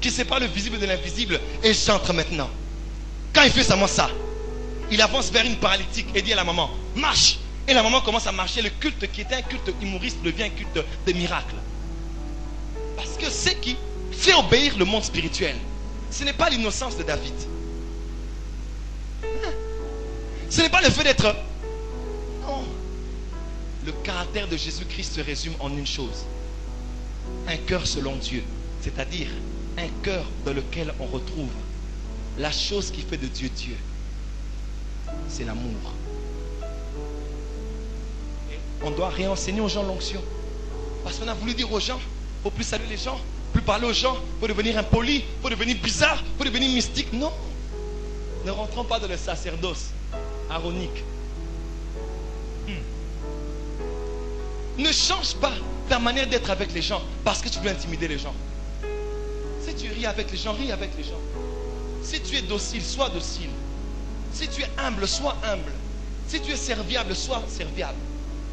qui sépare le visible de l'invisible et j'entre maintenant. Quand il fait seulement ça, il avance vers une paralytique et dit à la maman, marche. Et la maman commence à marcher. Le culte qui était un culte humoriste devient un culte de miracle. Parce que ce qui fait obéir le monde spirituel, ce n'est pas l'innocence de David. Ce n'est pas le fait d'être... Non. Le caractère de Jésus-Christ se résume en une chose. Un cœur selon Dieu. C'est-à-dire un cœur dans lequel on retrouve la chose qui fait de Dieu Dieu. C'est l'amour. Et on doit réenseigner aux gens l'onction. Parce qu'on a voulu dire aux gens, il ne faut plus saluer les gens, plus parler aux gens, il faut devenir impoli, il faut devenir bizarre, il faut devenir mystique. Non. Ne rentrons pas dans le sacerdoce aronique. Ne change pas ta manière d'être avec les gens parce que tu veux intimider les gens. Si tu ris avec les gens, ris avec les gens. Si tu es docile, sois docile. Si tu es humble, sois humble. Si tu es serviable, sois serviable.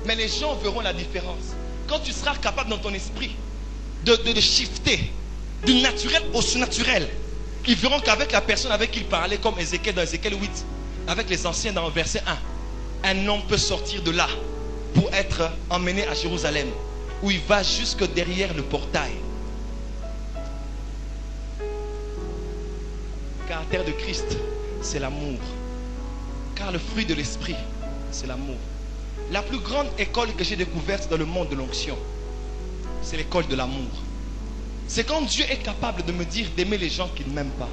Mais les gens verront la différence. Quand tu seras capable dans ton esprit de shifter du naturel au surnaturel, ils verront qu'avec la personne avec qui il parlait, comme Ézéchiel dans Ézéchiel 8, avec les anciens dans le verset 1, un homme peut sortir de là pour être emmené à Jérusalem, où il va jusque derrière le portail. Le caractère de Christ, c'est l'amour. Car le fruit de l'esprit, c'est l'amour. La plus grande école que j'ai découverte dans le monde de l'onction, c'est l'école de l'amour. C'est quand Dieu est capable de me dire d'aimer les gens qui ne m'aiment pas.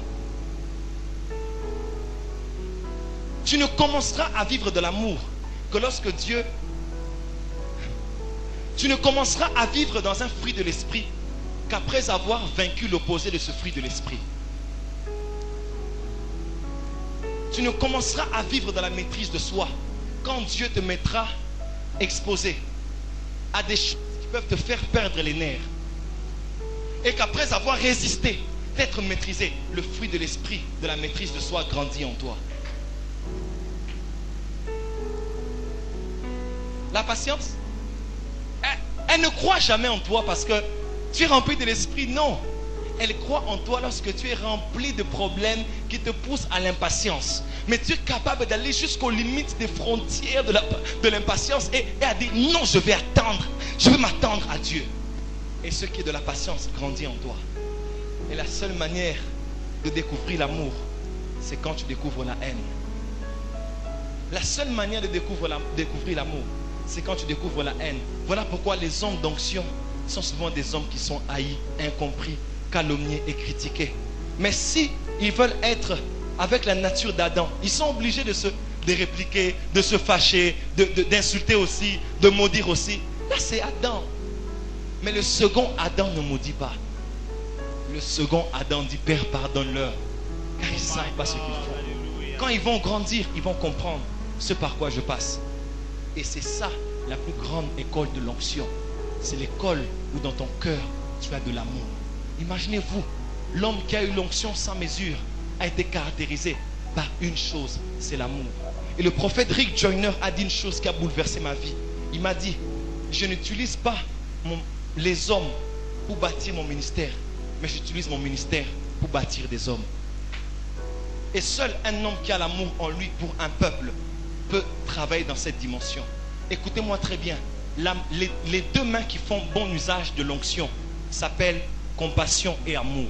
Tu ne commenceras à vivre de l'amour que lorsque Dieu... Tu ne commenceras à vivre dans un fruit de l'esprit qu'après avoir vaincu l'opposé de ce fruit de l'esprit. Tu ne commenceras à vivre dans la maîtrise de soi quand Dieu te mettra exposé à des choses qui peuvent te faire perdre les nerfs. Et qu'après avoir résisté, d'être maîtrisé, le fruit de l'esprit, de la maîtrise de soi grandit en toi. La patience, elle ne croit jamais en toi parce que tu es rempli de l'esprit. Non. Elle croit en toi lorsque tu es rempli de problèmes qui te poussent à l'impatience. Mais tu es capable d'aller jusqu'aux limites des frontières de l'impatience et à dire non, je vais attendre. Je vais m'attendre à Dieu. Et ce qui est de la patience grandit en toi. Et la seule manière de découvrir l'amour, c'est quand tu découvres la haine. La seule manière de découvrir l'amour, c'est quand tu découvres la haine. Voilà pourquoi les hommes d'onction sont souvent des hommes qui sont haïs, incompris, calomniés et critiqués. Mais si ils veulent être avec la nature d'Adam, ils sont obligés de répliquer, de se fâcher, d'insulter aussi, de maudire aussi. Là c'est Adam. Mais le second Adam ne maudit pas. Le second Adam dit Père pardonne-leur, car ils ne savent pas ce qu'ils font. Quand ils vont grandir, ils vont comprendre ce par quoi je passe. Et c'est ça la plus grande école de l'onction. C'est l'école où dans ton cœur tu as de l'amour. Imaginez-vous, l'homme qui a eu l'onction sans mesure a été caractérisé par une chose, c'est l'amour. Et le prophète Rick Joyner a dit une chose qui a bouleversé ma vie. Il m'a dit, je n'utilise pas les hommes pour bâtir mon ministère, mais j'utilise mon ministère pour bâtir des hommes. Et seul un homme qui a l'amour en lui pour un peuple peut travailler dans cette dimension. Écoutez-moi très bien, les deux mains qui font bon usage de l'onction s'appellent compassion et amour.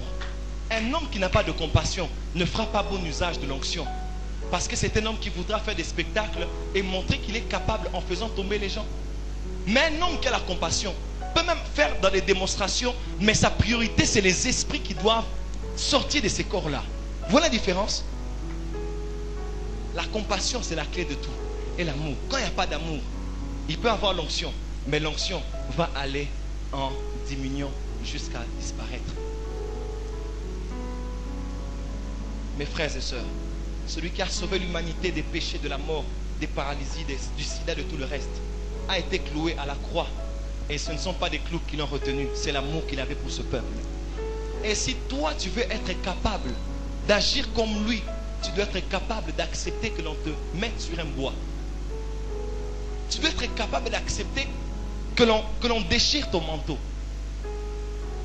Un homme qui n'a pas de compassion ne fera pas bon usage de l'onction, parce que c'est un homme qui voudra faire des spectacles et montrer qu'il est capable en faisant tomber les gens. Mais un homme qui a la compassion peut même faire dans des démonstrations, mais sa priorité c'est les esprits qui doivent sortir de ces corps-là. Voilà la différence. La compassion c'est la clé de tout. Et l'amour, quand il n'y a pas d'amour, il peut avoir l'onction, mais l'onction va aller en diminuant jusqu'à disparaître. Mes frères et sœurs, celui qui a sauvé l'humanité des péchés, de la mort, des paralysies, du sida, de tout le reste, a été cloué à la croix. Et ce ne sont pas des clous qui l'ont retenu, c'est l'amour qu'il avait pour ce peuple. Et si toi tu veux être capable d'agir comme lui, tu dois être capable d'accepter que l'on te mette sur un bois. Tu dois être capable d'accepter que l'on déchire ton manteau,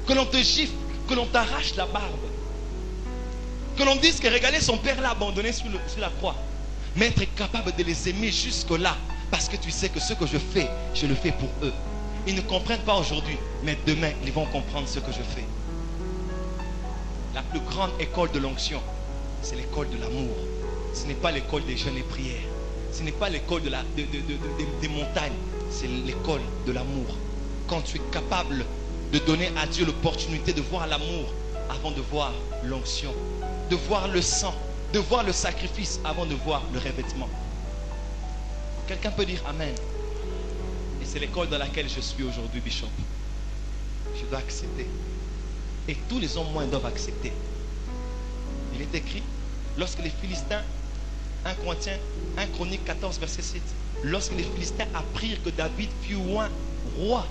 que l'on te gifle, que l'on t'arrache la barbe, que l'on dise que regardez, son père l'a abandonné sur la croix. Mais être capable de les aimer jusque là, parce que tu sais que ce que je fais, je le fais pour eux. Ils ne comprennent pas aujourd'hui, mais demain, ils vont comprendre ce que je fais. La plus grande école de l'onction, c'est l'école de l'amour. Ce n'est pas l'école des jeûnes et prières. Ce n'est pas l'école des montagnes. C'est l'école de l'amour. Quand tu es capable de donner à Dieu l'opportunité de voir l'amour avant de voir l'onction, de voir le sang, de voir le sacrifice avant de voir le revêtement. Quelqu'un peut dire Amen. Et c'est l'école dans laquelle je suis aujourd'hui, Bishop. Je dois accepter. Et tous les hommes moins doivent accepter. Il est écrit, lorsque les Philistins, 1 Corinthiens, 1 Chronique 14, verset 7, lorsque les Philistins apprirent que David fut roi,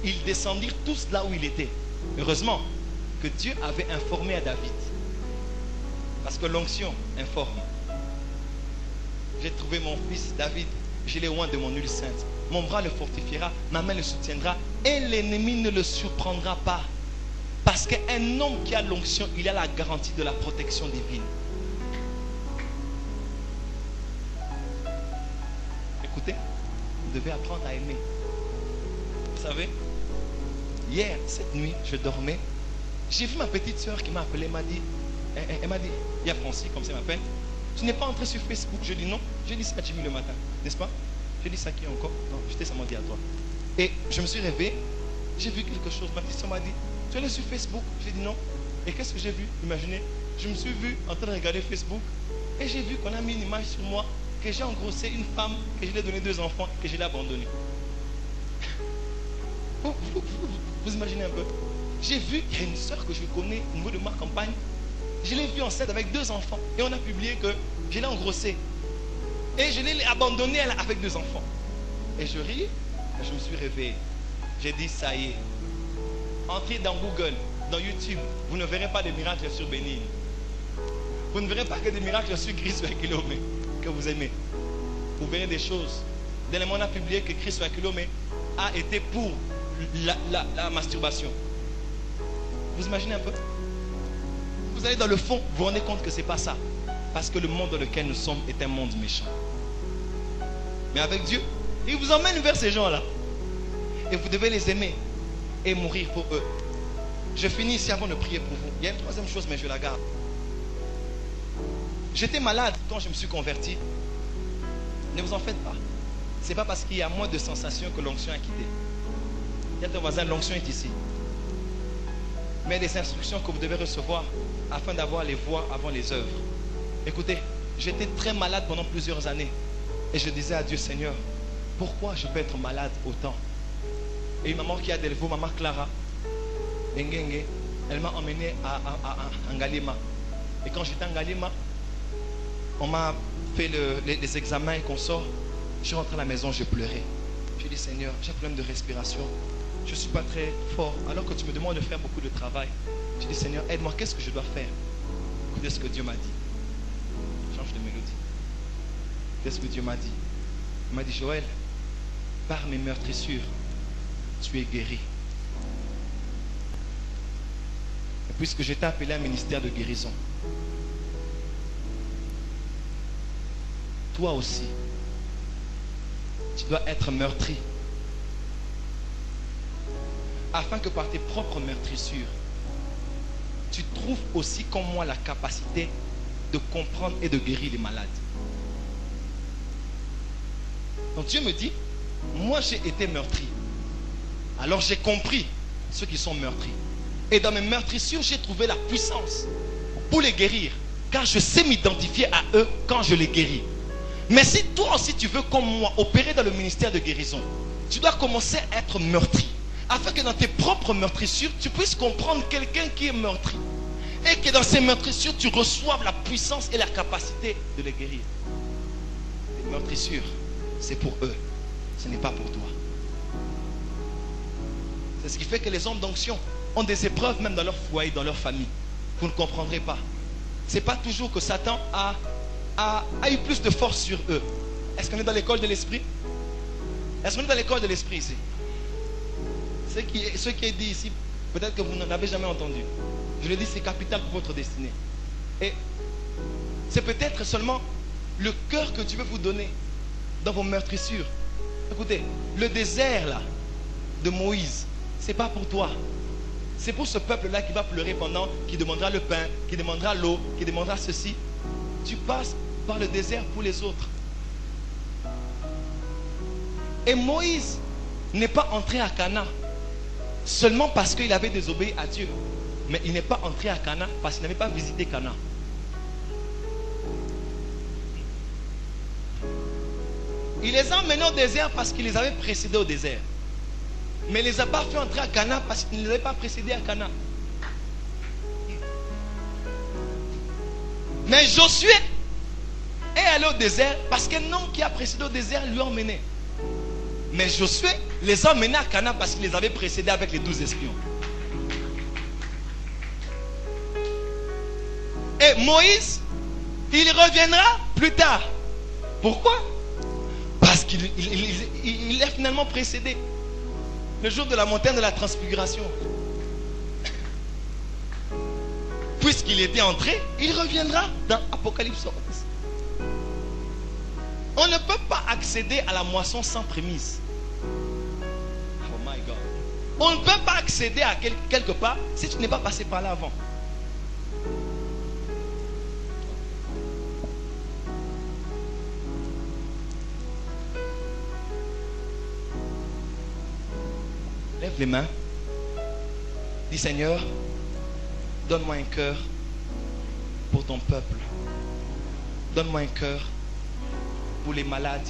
ils descendirent tous là où il était. Heureusement que Dieu avait informé à David. Parce que l'onction informe. J'ai trouvé mon fils David, je l'ai oint de mon huile sainte. Mon bras le fortifiera, ma main le soutiendra et l'ennemi ne le surprendra pas. Parce qu'un homme qui a l'onction, il a la garantie de la protection divine. Écoutez, vous devez apprendre à aimer. Vous savez, hier, cette nuit, je dormais. J'ai vu ma petite soeur qui m'a appelé, elle m'a dit, il y a Francis, comme ça m'appelle. Tu n'es pas entré sur Facebook? Je dis non. J'ai dit ça à Jimmy le matin, n'est-ce pas? J'ai dit ça à qui encore? Non, je t'ai seulement dit à toi. Et je me suis réveillé, j'ai vu quelque chose. Ma petite soeur m'a dit, tu es allé sur Facebook? J'ai dit non. Et qu'est-ce que j'ai vu? Imaginez, je me suis vu en train de regarder Facebook et j'ai vu qu'on a mis une image sur moi, que j'ai engrossé une femme, que je lui ai donné 2 enfants, que je l'ai abandonnée. Vous imaginez un peu? J'ai vu, il y a une soeur que je connais au niveau de ma campagne. Je l'ai vue enceinte avec 2 enfants. Et on a publié que je l'ai engrossée. Et je l'ai abandonnée avec 2 enfants. Et je ris, et je me suis réveillé. J'ai dit, ça y est. Entrez dans Google, dans YouTube. Vous ne verrez pas des miracles sur Bénin. Vous ne verrez pas que des miracles sur Christ sur Kilomé, que vous aimez. Vous verrez des choses. Dernièrement, on a publié que Christ sur Kilomé a été pour la masturbation. Vous imaginez un peu? Vous allez dans le fond, vous vous rendez compte que ce n'est pas ça. Parce que le monde dans lequel nous sommes est un monde méchant. Mais avec Dieu, il vous emmène vers ces gens-là. Et vous devez les aimer et mourir pour eux. Je finis ici avant de prier pour vous. Il y a une 3e chose, mais je la garde. J'étais malade quand je me suis converti. Ne vous en faites pas. Ce n'est pas parce qu'il y a moins de sensations que l'onction a quitté. Il y a ton voisin, l'onction est ici. Mais des instructions que vous devez recevoir afin d'avoir les voies avant les œuvres. Écoutez, j'étais très malade pendant plusieurs années. Et je disais à Dieu, Seigneur, pourquoi je peux être malade autant? Et une maman qui a Delvaux, maman Clara, elle m'a emmené à Ngalima. Et quand j'étais à Ngalima, on m'a fait les examens et qu'on sort. Je suis rentré à la maison, j'ai pleuré. J'ai dit, Seigneur, j'ai un problème de respiration. Je ne suis pas très fort. Alors que tu me demandes de faire beaucoup de travail. J'ai dit, Seigneur, aide-moi, qu'est-ce que je dois faire? Écoutez ce que Dieu m'a dit. Change de mélodie. Qu'est-ce que Dieu m'a dit? Il m'a dit, Joël, par mes meurtrissures, tu es guéri. Et puisque j'étais appelé à un ministère de guérison, toi aussi, tu dois être meurtri. Afin que par tes propres meurtrissures, tu trouves aussi comme moi la capacité de comprendre et de guérir les malades. Donc Dieu me dit, moi j'ai été meurtri. Alors j'ai compris ceux qui sont meurtris. Et dans mes meurtrissures, j'ai trouvé la puissance pour les guérir. Car je sais m'identifier à eux quand je les guéris. Mais si toi aussi tu veux comme moi opérer dans le ministère de guérison, tu dois commencer à être meurtri. Afin que dans tes propres meurtrissures, tu puisses comprendre quelqu'un qui est meurtri. Et que dans ces meurtrissures, tu reçoives la puissance et la capacité de les guérir. Les meurtrissures, c'est pour eux. Ce n'est pas pour toi. C'est ce qui fait que les hommes d'onction ont des épreuves même dans leur foyer, dans leur famille. Vous ne comprendrez pas. Ce n'est pas toujours que Satan a eu plus de force sur eux. Est-ce qu'on est dans l'école de l'esprit? Est-ce qu'on est dans l'école de l'esprit ici? Ce qui est dit ici, peut-être que vous n'en avez jamais entendu. Je le dis, c'est capital pour votre destinée. Et c'est peut-être seulement le cœur que Dieu veut vous donner dans vos meurtrissures. Écoutez, le désert là, de Moïse, ce n'est pas pour toi. C'est pour ce peuple-là qui va pleurer pendant, qui demandera le pain, qui demandera l'eau, qui demandera ceci. Tu passes par le désert pour les autres. Et Moïse n'est pas entré à Canaan seulement parce qu'il avait désobéi à Dieu. Mais il n'est pas entré à Canaan parce qu'il n'avait pas visité Canaan. Il les a emmenés au désert parce qu'il les avait précédés au désert. Mais il ne les a pas fait entrer à Canaan parce qu'il ne les avait pas précédés à Canaan. Mais Josué est allé au désert parce qu'un homme qui a précédé au désert lui a emmené. Mais Josué les a emmenés à Canaan parce qu'il les avait précédés avec les 12 espions. Et Moïse, il reviendra plus tard. Pourquoi? Parce qu'il est finalement précédé. Le jour de la montagne de la transfiguration. Puisqu'il était entré, il reviendra dans Apocalypse 11. On ne peut pas accéder à la moisson sans prémisse. Oh my God. On ne peut pas accéder à quelque part si tu n'es pas passé par là avant. Lève les mains. Dis Seigneur, donne-moi un cœur pour ton peuple. Donne-moi un cœur pour les malades.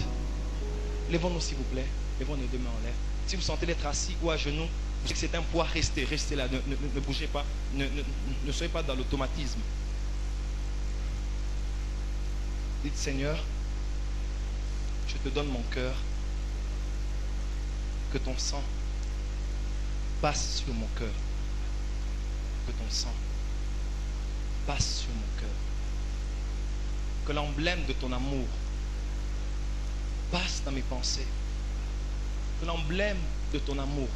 Lèvons-nous s'il vous plaît. Lèvons nos deux mains en l'air. Si vous sentez d'être assis ou à genoux, vous savez que c'est un poids, restez là. Ne bougez pas. Ne soyez pas dans l'automatisme. Dites Seigneur, je te donne mon cœur. Que ton sang passe sur mon cœur. Que ton sang passe sur mon cœur. Que l'emblème de ton amour passe dans mes pensées. Que l'emblème de ton amour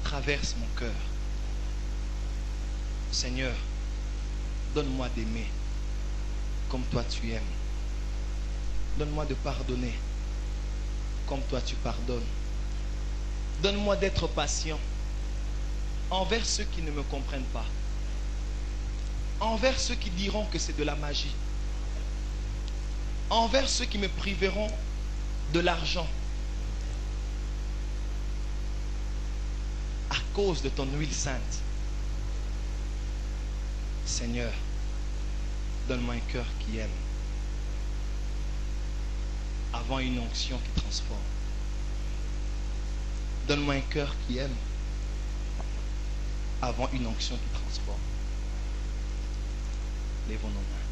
traverse mon cœur. Seigneur, donne-moi d'aimer comme toi tu aimes. Donne-moi de pardonner comme toi tu pardonnes. Donne-moi d'être patient envers ceux qui ne me comprennent pas, envers ceux qui diront que c'est de la magie, envers ceux qui me priveront de l'argent à cause de ton huile sainte. Seigneur, donne-moi un cœur qui aime avant une onction qui transforme. Donne-moi un cœur qui aime avant une onction qui transforme. Lèvons nos mains.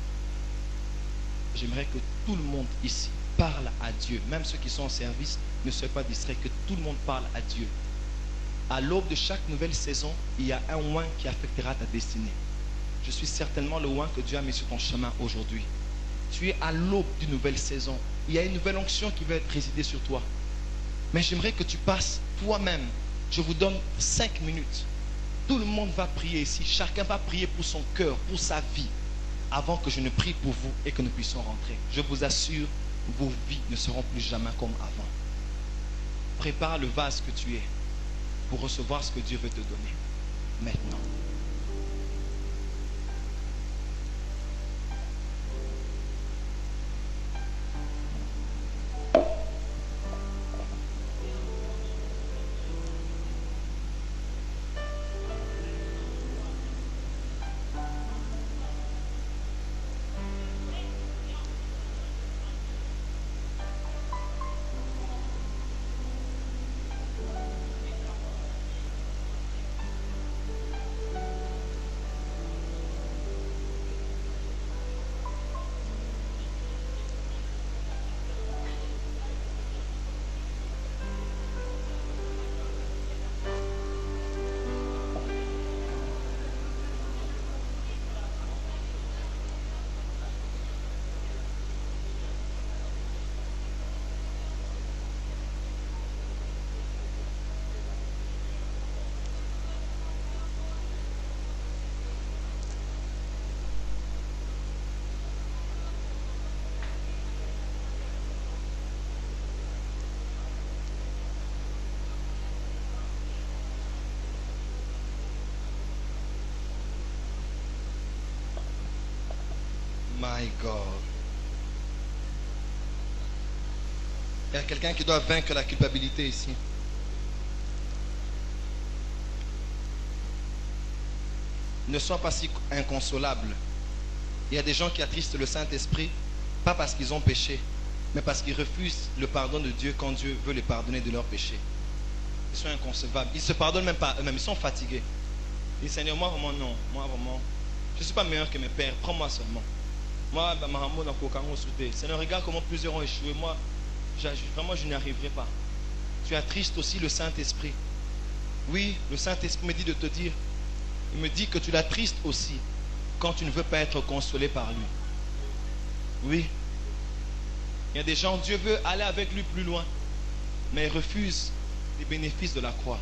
J'aimerais que tout le monde ici parle à Dieu. Même ceux qui sont en service, ne soyez pas distraits, que tout le monde parle à Dieu. À l'aube de chaque nouvelle saison, il y a un oin qui affectera ta destinée. Je suis certainement le oin que Dieu a mis sur ton chemin aujourd'hui. Tu es à l'aube d'une nouvelle saison. Il y a une nouvelle onction qui va être résidée sur toi. Mais j'aimerais que tu passes toi-même. Je vous donne 5 minutes. Tout le monde va prier ici. Chacun va prier pour son cœur, pour sa vie, avant que je ne prie pour vous et que nous puissions rentrer. Je vous assure, vos vies ne seront plus jamais comme avant. Prépare le vase que tu es pour recevoir ce que Dieu veut te donner maintenant. My God. Il y a quelqu'un qui doit vaincre la culpabilité ici. Ne sois pas si inconsolable. Il y a des gens qui attristent le Saint-Esprit, pas parce qu'ils ont péché, mais parce qu'ils refusent le pardon de Dieu quand Dieu veut les pardonner de leurs péchés. Ils sont inconcevables. Ils ne se pardonnent même pas eux-mêmes. Ils sont fatigués. Ils disent, Seigneur, moi vraiment non. Moi vraiment, je ne suis pas meilleur que mes pères. Prends-moi seulement. Moi, Seigneur, regarde comment plusieurs ont échoué. Moi, vraiment, je n'y arriverai pas. Tu attristes aussi le Saint-Esprit. Oui, le Saint-Esprit me dit de te dire, il me dit que tu l'attristes aussi quand tu ne veux pas être consolé par lui. Oui. Il y a des gens, Dieu veut aller avec lui plus loin, mais il refuse les bénéfices de la croix.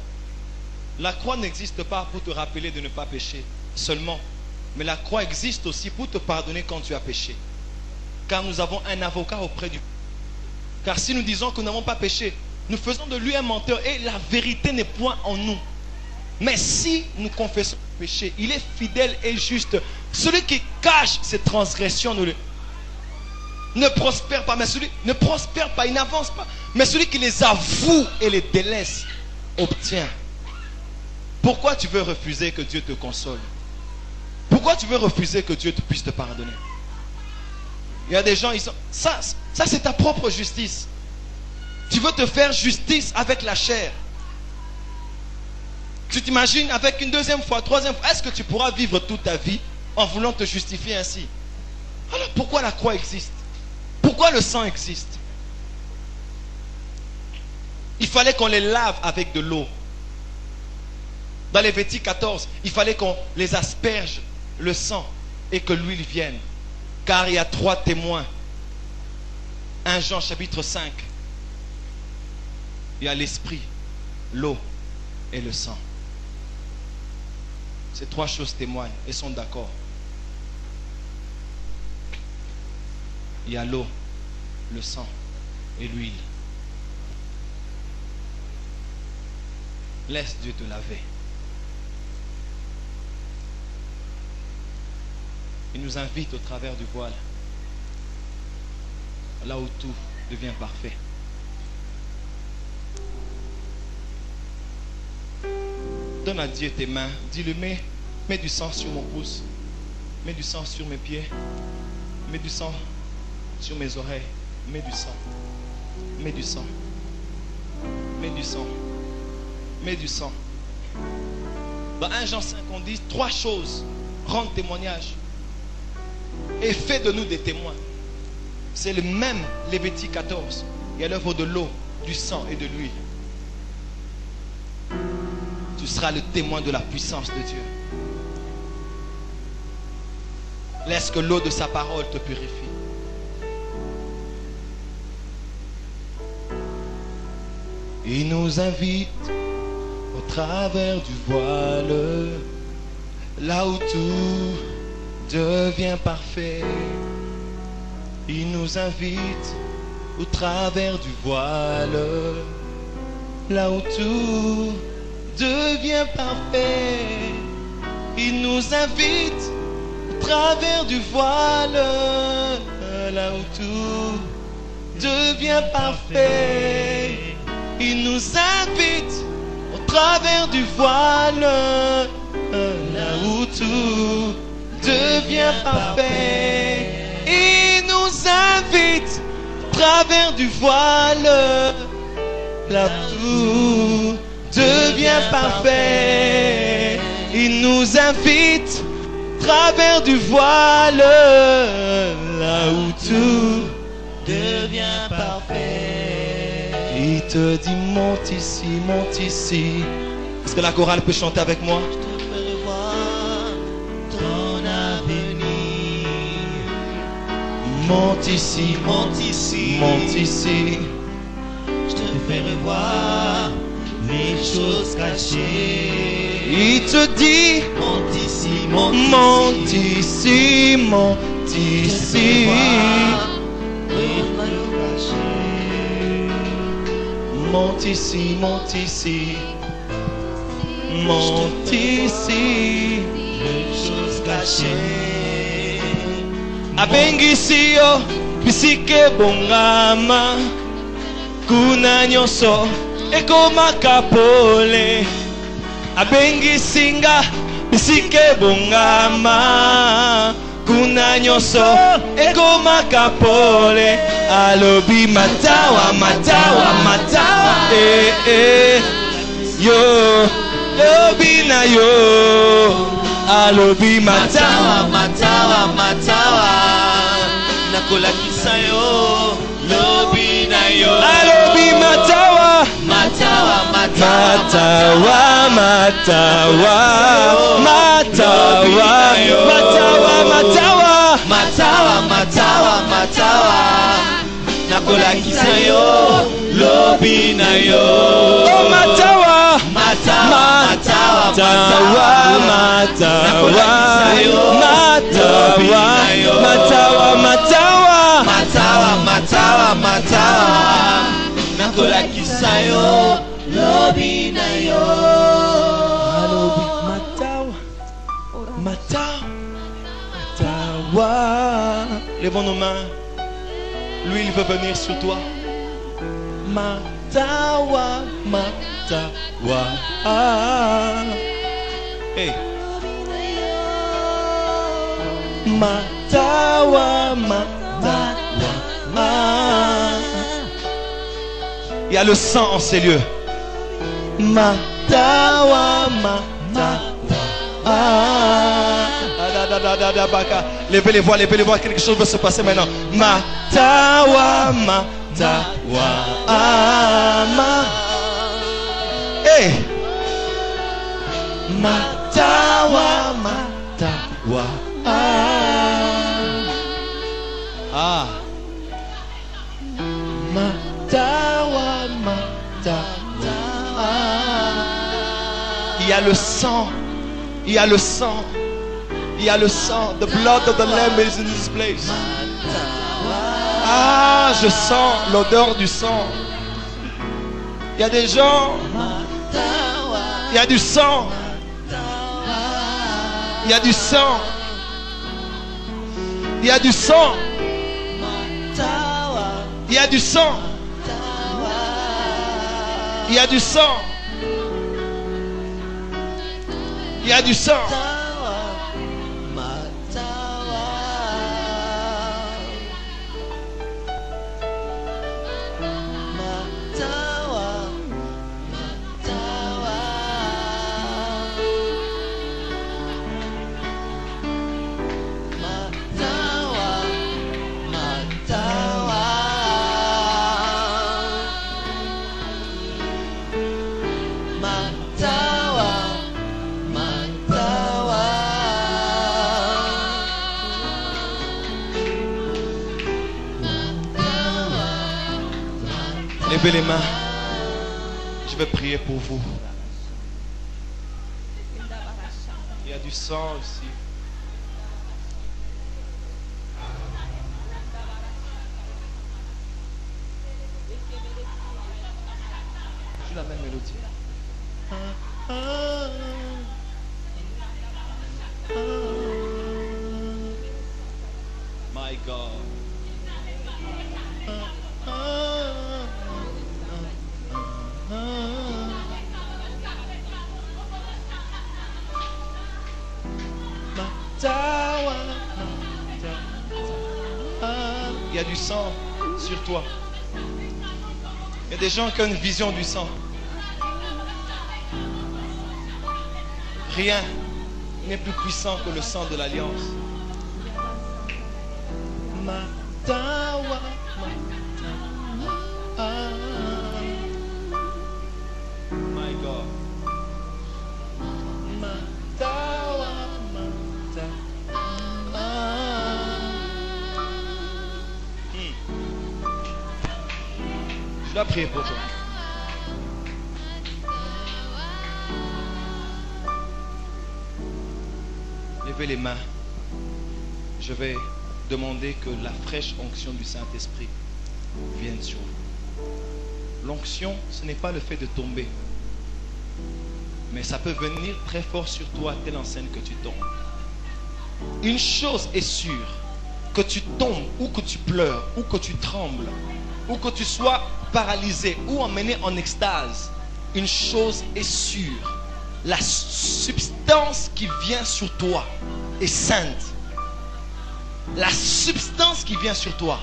La croix n'existe pas pour te rappeler de ne pas pécher seulement, mais la croix existe aussi pour te pardonner quand tu as péché. Car nous avons un avocat auprès du... Car si nous disons que nous n'avons pas péché, nous faisons de lui un menteur et la vérité n'est point en nous. Mais si nous confessons le péché, il est fidèle et juste. Celui qui cache ses transgressions ne prospère pas, mais celui ne prospère pas, il n'avance pas. Mais celui qui les avoue et les délaisse obtient. Pourquoi tu veux refuser que Dieu te console? Pourquoi tu veux refuser que Dieu puisse te pardonner? Il y a des gens, ils sont... Ça c'est ta propre justice. Tu veux te faire justice avec la chair. Tu t'imagines avec une deuxième fois, troisième fois, est-ce que tu pourras vivre toute ta vie en voulant te justifier ainsi? Alors pourquoi la croix existe? Pourquoi le sang existe? Il fallait qu'on les lave avec de l'eau. Dans Lévitique 14, il fallait qu'on les asperge le sang et que l'huile vienne. Car il y a 3 témoins. 1 Jean chapitre 5. Il y a l'esprit, l'eau et le sang. Ces 3 choses témoignent et sont d'accord. Il y a l'eau, le sang et l'huile. Laisse Dieu te laver. Il nous invite au travers du voile, là où tout devient parfait. Donne à Dieu tes mains. Dis-le, mets du sang sur mon pouce. Mets du sang sur mes pieds. Mets du sang sur mes oreilles. Mets du sang. Mets du sang. Mets du sang. Mets du sang. Dans 1 Jean 5, on dit 3 choses rendent témoignage. Et fais de nous des témoins. C'est le même Lévitique 14. Il y a l'œuvre de l'eau, du sang et de l'huile. Tu seras le témoin de la puissance de Dieu. Laisse que l'eau de sa parole te purifie. Il nous invite au travers du voile, là où tout devient parfait. Il nous invite au travers du voile, là où tout devient parfait. Il nous invite au travers du voile, là où tout devient parfait. Il nous invite au travers du voile, là où tout devient parfait. Il nous invite au travers du voile, là où tout devient parfait. Il nous invite au travers du voile, là où tout devient parfait. Il te dit monte ici, monte ici. Est-ce que la chorale peut chanter avec moi? Je te ferai voir ton avenir. Monte ici, monte ici, monte ici. Je te ferai voir les choses cachées. Il te dit monte ici, monte ici, monte ici. Monte ici, monte ici, monte ici, les choses cachées. abengisi yo bisike bongama kuna nyonso ekomaka pole abengisinga bisike bongama kuna nyonso ekomaka pole alobi matawa matawa matawa yo lobi na yo alobi matawa matawa matawa nakolakisa yo lobi na yo alobi matawa matawa matawa matawa matawa matawa matawa matawa matawa matawa nakolakisa yo lobi na yo oh matawa matawa matawa matawa matawa matawa matawa matawa matawa nakolakisa yo lobi na yo alobi matawa matawa matawa. Lèvons nos mains. Lui, il veut venir sur toi. Matawa matawa. Hey. Matawa matawa. Il y a le sang en ces lieux. Matawa matawa. Levez les voix, quelque chose va se passer maintenant. Matawa matawa. Hey. Matawa matawa. Ah. Matawa matawa. Il y a le sang. Il y a le sang. Il y a le sang. The blood of the Lamb is in this place. Ah, je sens l'odeur du sang. Il y a des gens. Il y a du sang. Il y a du sang. Il y a du sang. Il y a du sang. Il y a du sang. Il y a du sang. Levez les mains. Je vais prier pour vous. Il y a du sang ici. Je la même mélodie. My God. Il y a du sang sur toi. Il y a des gens qui ont une vision du sang. Rien n'est plus puissant que le sang de l'alliance. My God. Je dois prier pour toi. Levez les mains. Je vais demander que la fraîche onction du Saint-Esprit vienne sur vous. L'onction, ce n'est pas le fait de tomber. Mais ça peut venir très fort sur toi, telle enseigne que tu tombes. Une chose est sûre, que tu tombes, ou que tu pleures, ou que tu trembles, ou que tu sois paralysé, ou emmené en extase, une chose est sûre. La substance qui vient sur toi est sainte. La substance qui vient sur toi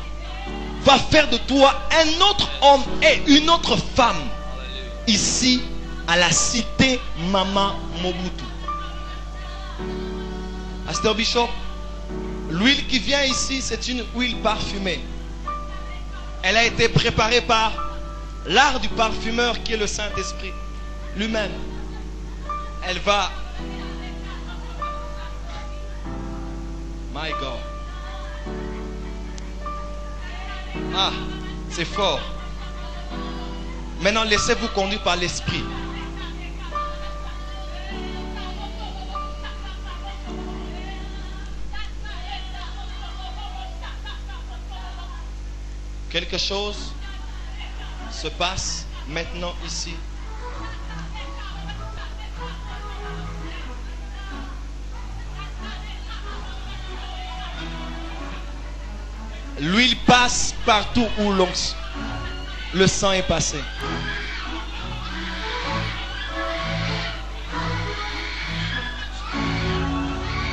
va faire de toi un autre homme et une autre femme ici à la cité Mama Mobutu. Pasteur Bishop, l'huile qui vient ici, c'est une huile parfumée. Elle a été préparée par l'art du parfumeur qui est le Saint-Esprit lui-même. Elle va... My God. Ah, c'est fort. Maintenant, laissez-vous conduire par l'Esprit. Quelque chose se passe maintenant ici. L'huile passe partout où le sang est passé.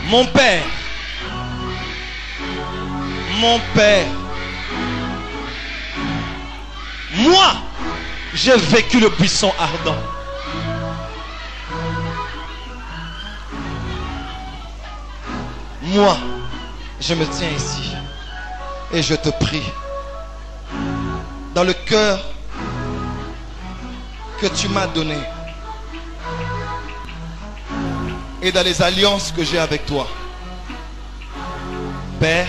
Mon Père, moi, j'ai vécu le buisson ardent. Moi, je me tiens ici et je te prie, dans le cœur que tu m'as donné et dans les alliances que j'ai avec toi, Père,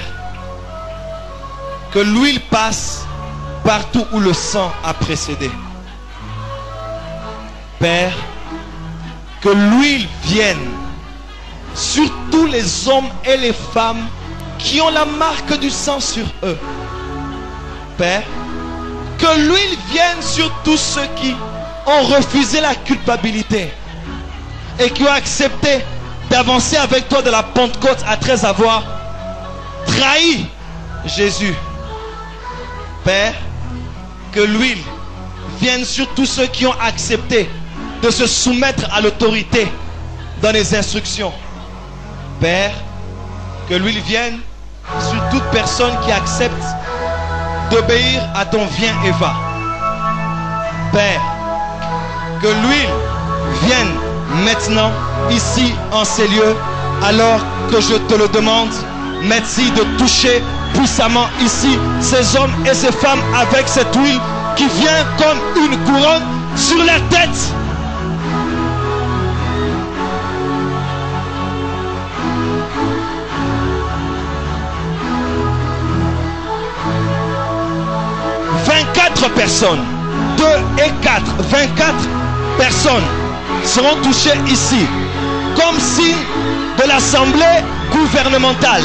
que l'huile passe partout où le sang a précédé. Père, que l'huile vienne sur tous les hommes et les femmes qui ont la marque du sang sur eux. Père, que l'huile vienne sur tous ceux qui ont refusé la culpabilité et qui ont accepté d'avancer avec toi de la Pentecôte après avoir trahi Jésus. Père, que l'huile vienne sur tous ceux qui ont accepté de se soumettre à l'autorité dans les instructions. Père, que l'huile vienne sur toute personne qui accepte d'obéir à ton viens et va. Père, que l'huile vienne maintenant ici en ces lieux, alors que je te le demande. Merci de toucher puissamment ici ces hommes et ces femmes avec cette huile qui vient comme une couronne sur la tête. Personnes, 2 et 4, 24 personnes seront touchées ici comme signe de l'assemblée gouvernementale,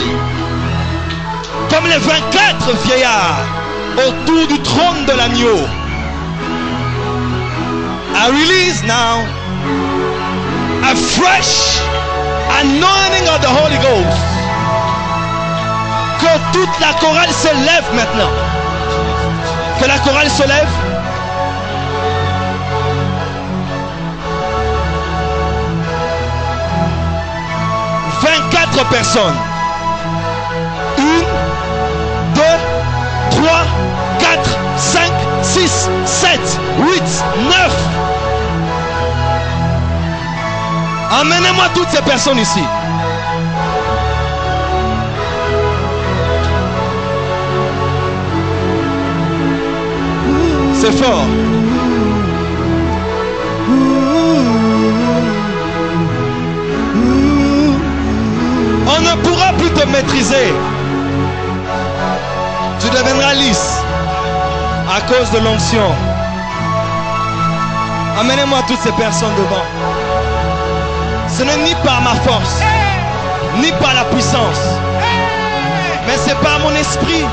comme les 24 vieillards autour du trône de l'agneau. I release now a fresh anointing of the Holy Ghost. Que toute la chorale se lève maintenant. Que la chorale se lève. « 24 personnes. 1, 2, 3, 4, 5, 6, 7, 8, 9. Emmenez-moi toutes ces personnes ici. C'est fort. On ne pourra plus te maîtriser. Tu deviendras lisse à cause de l'onction. Amenez-moi toutes ces personnes devant. Ce n'est ni par ma force, ni par la puissance, mais c'est par mon esprit.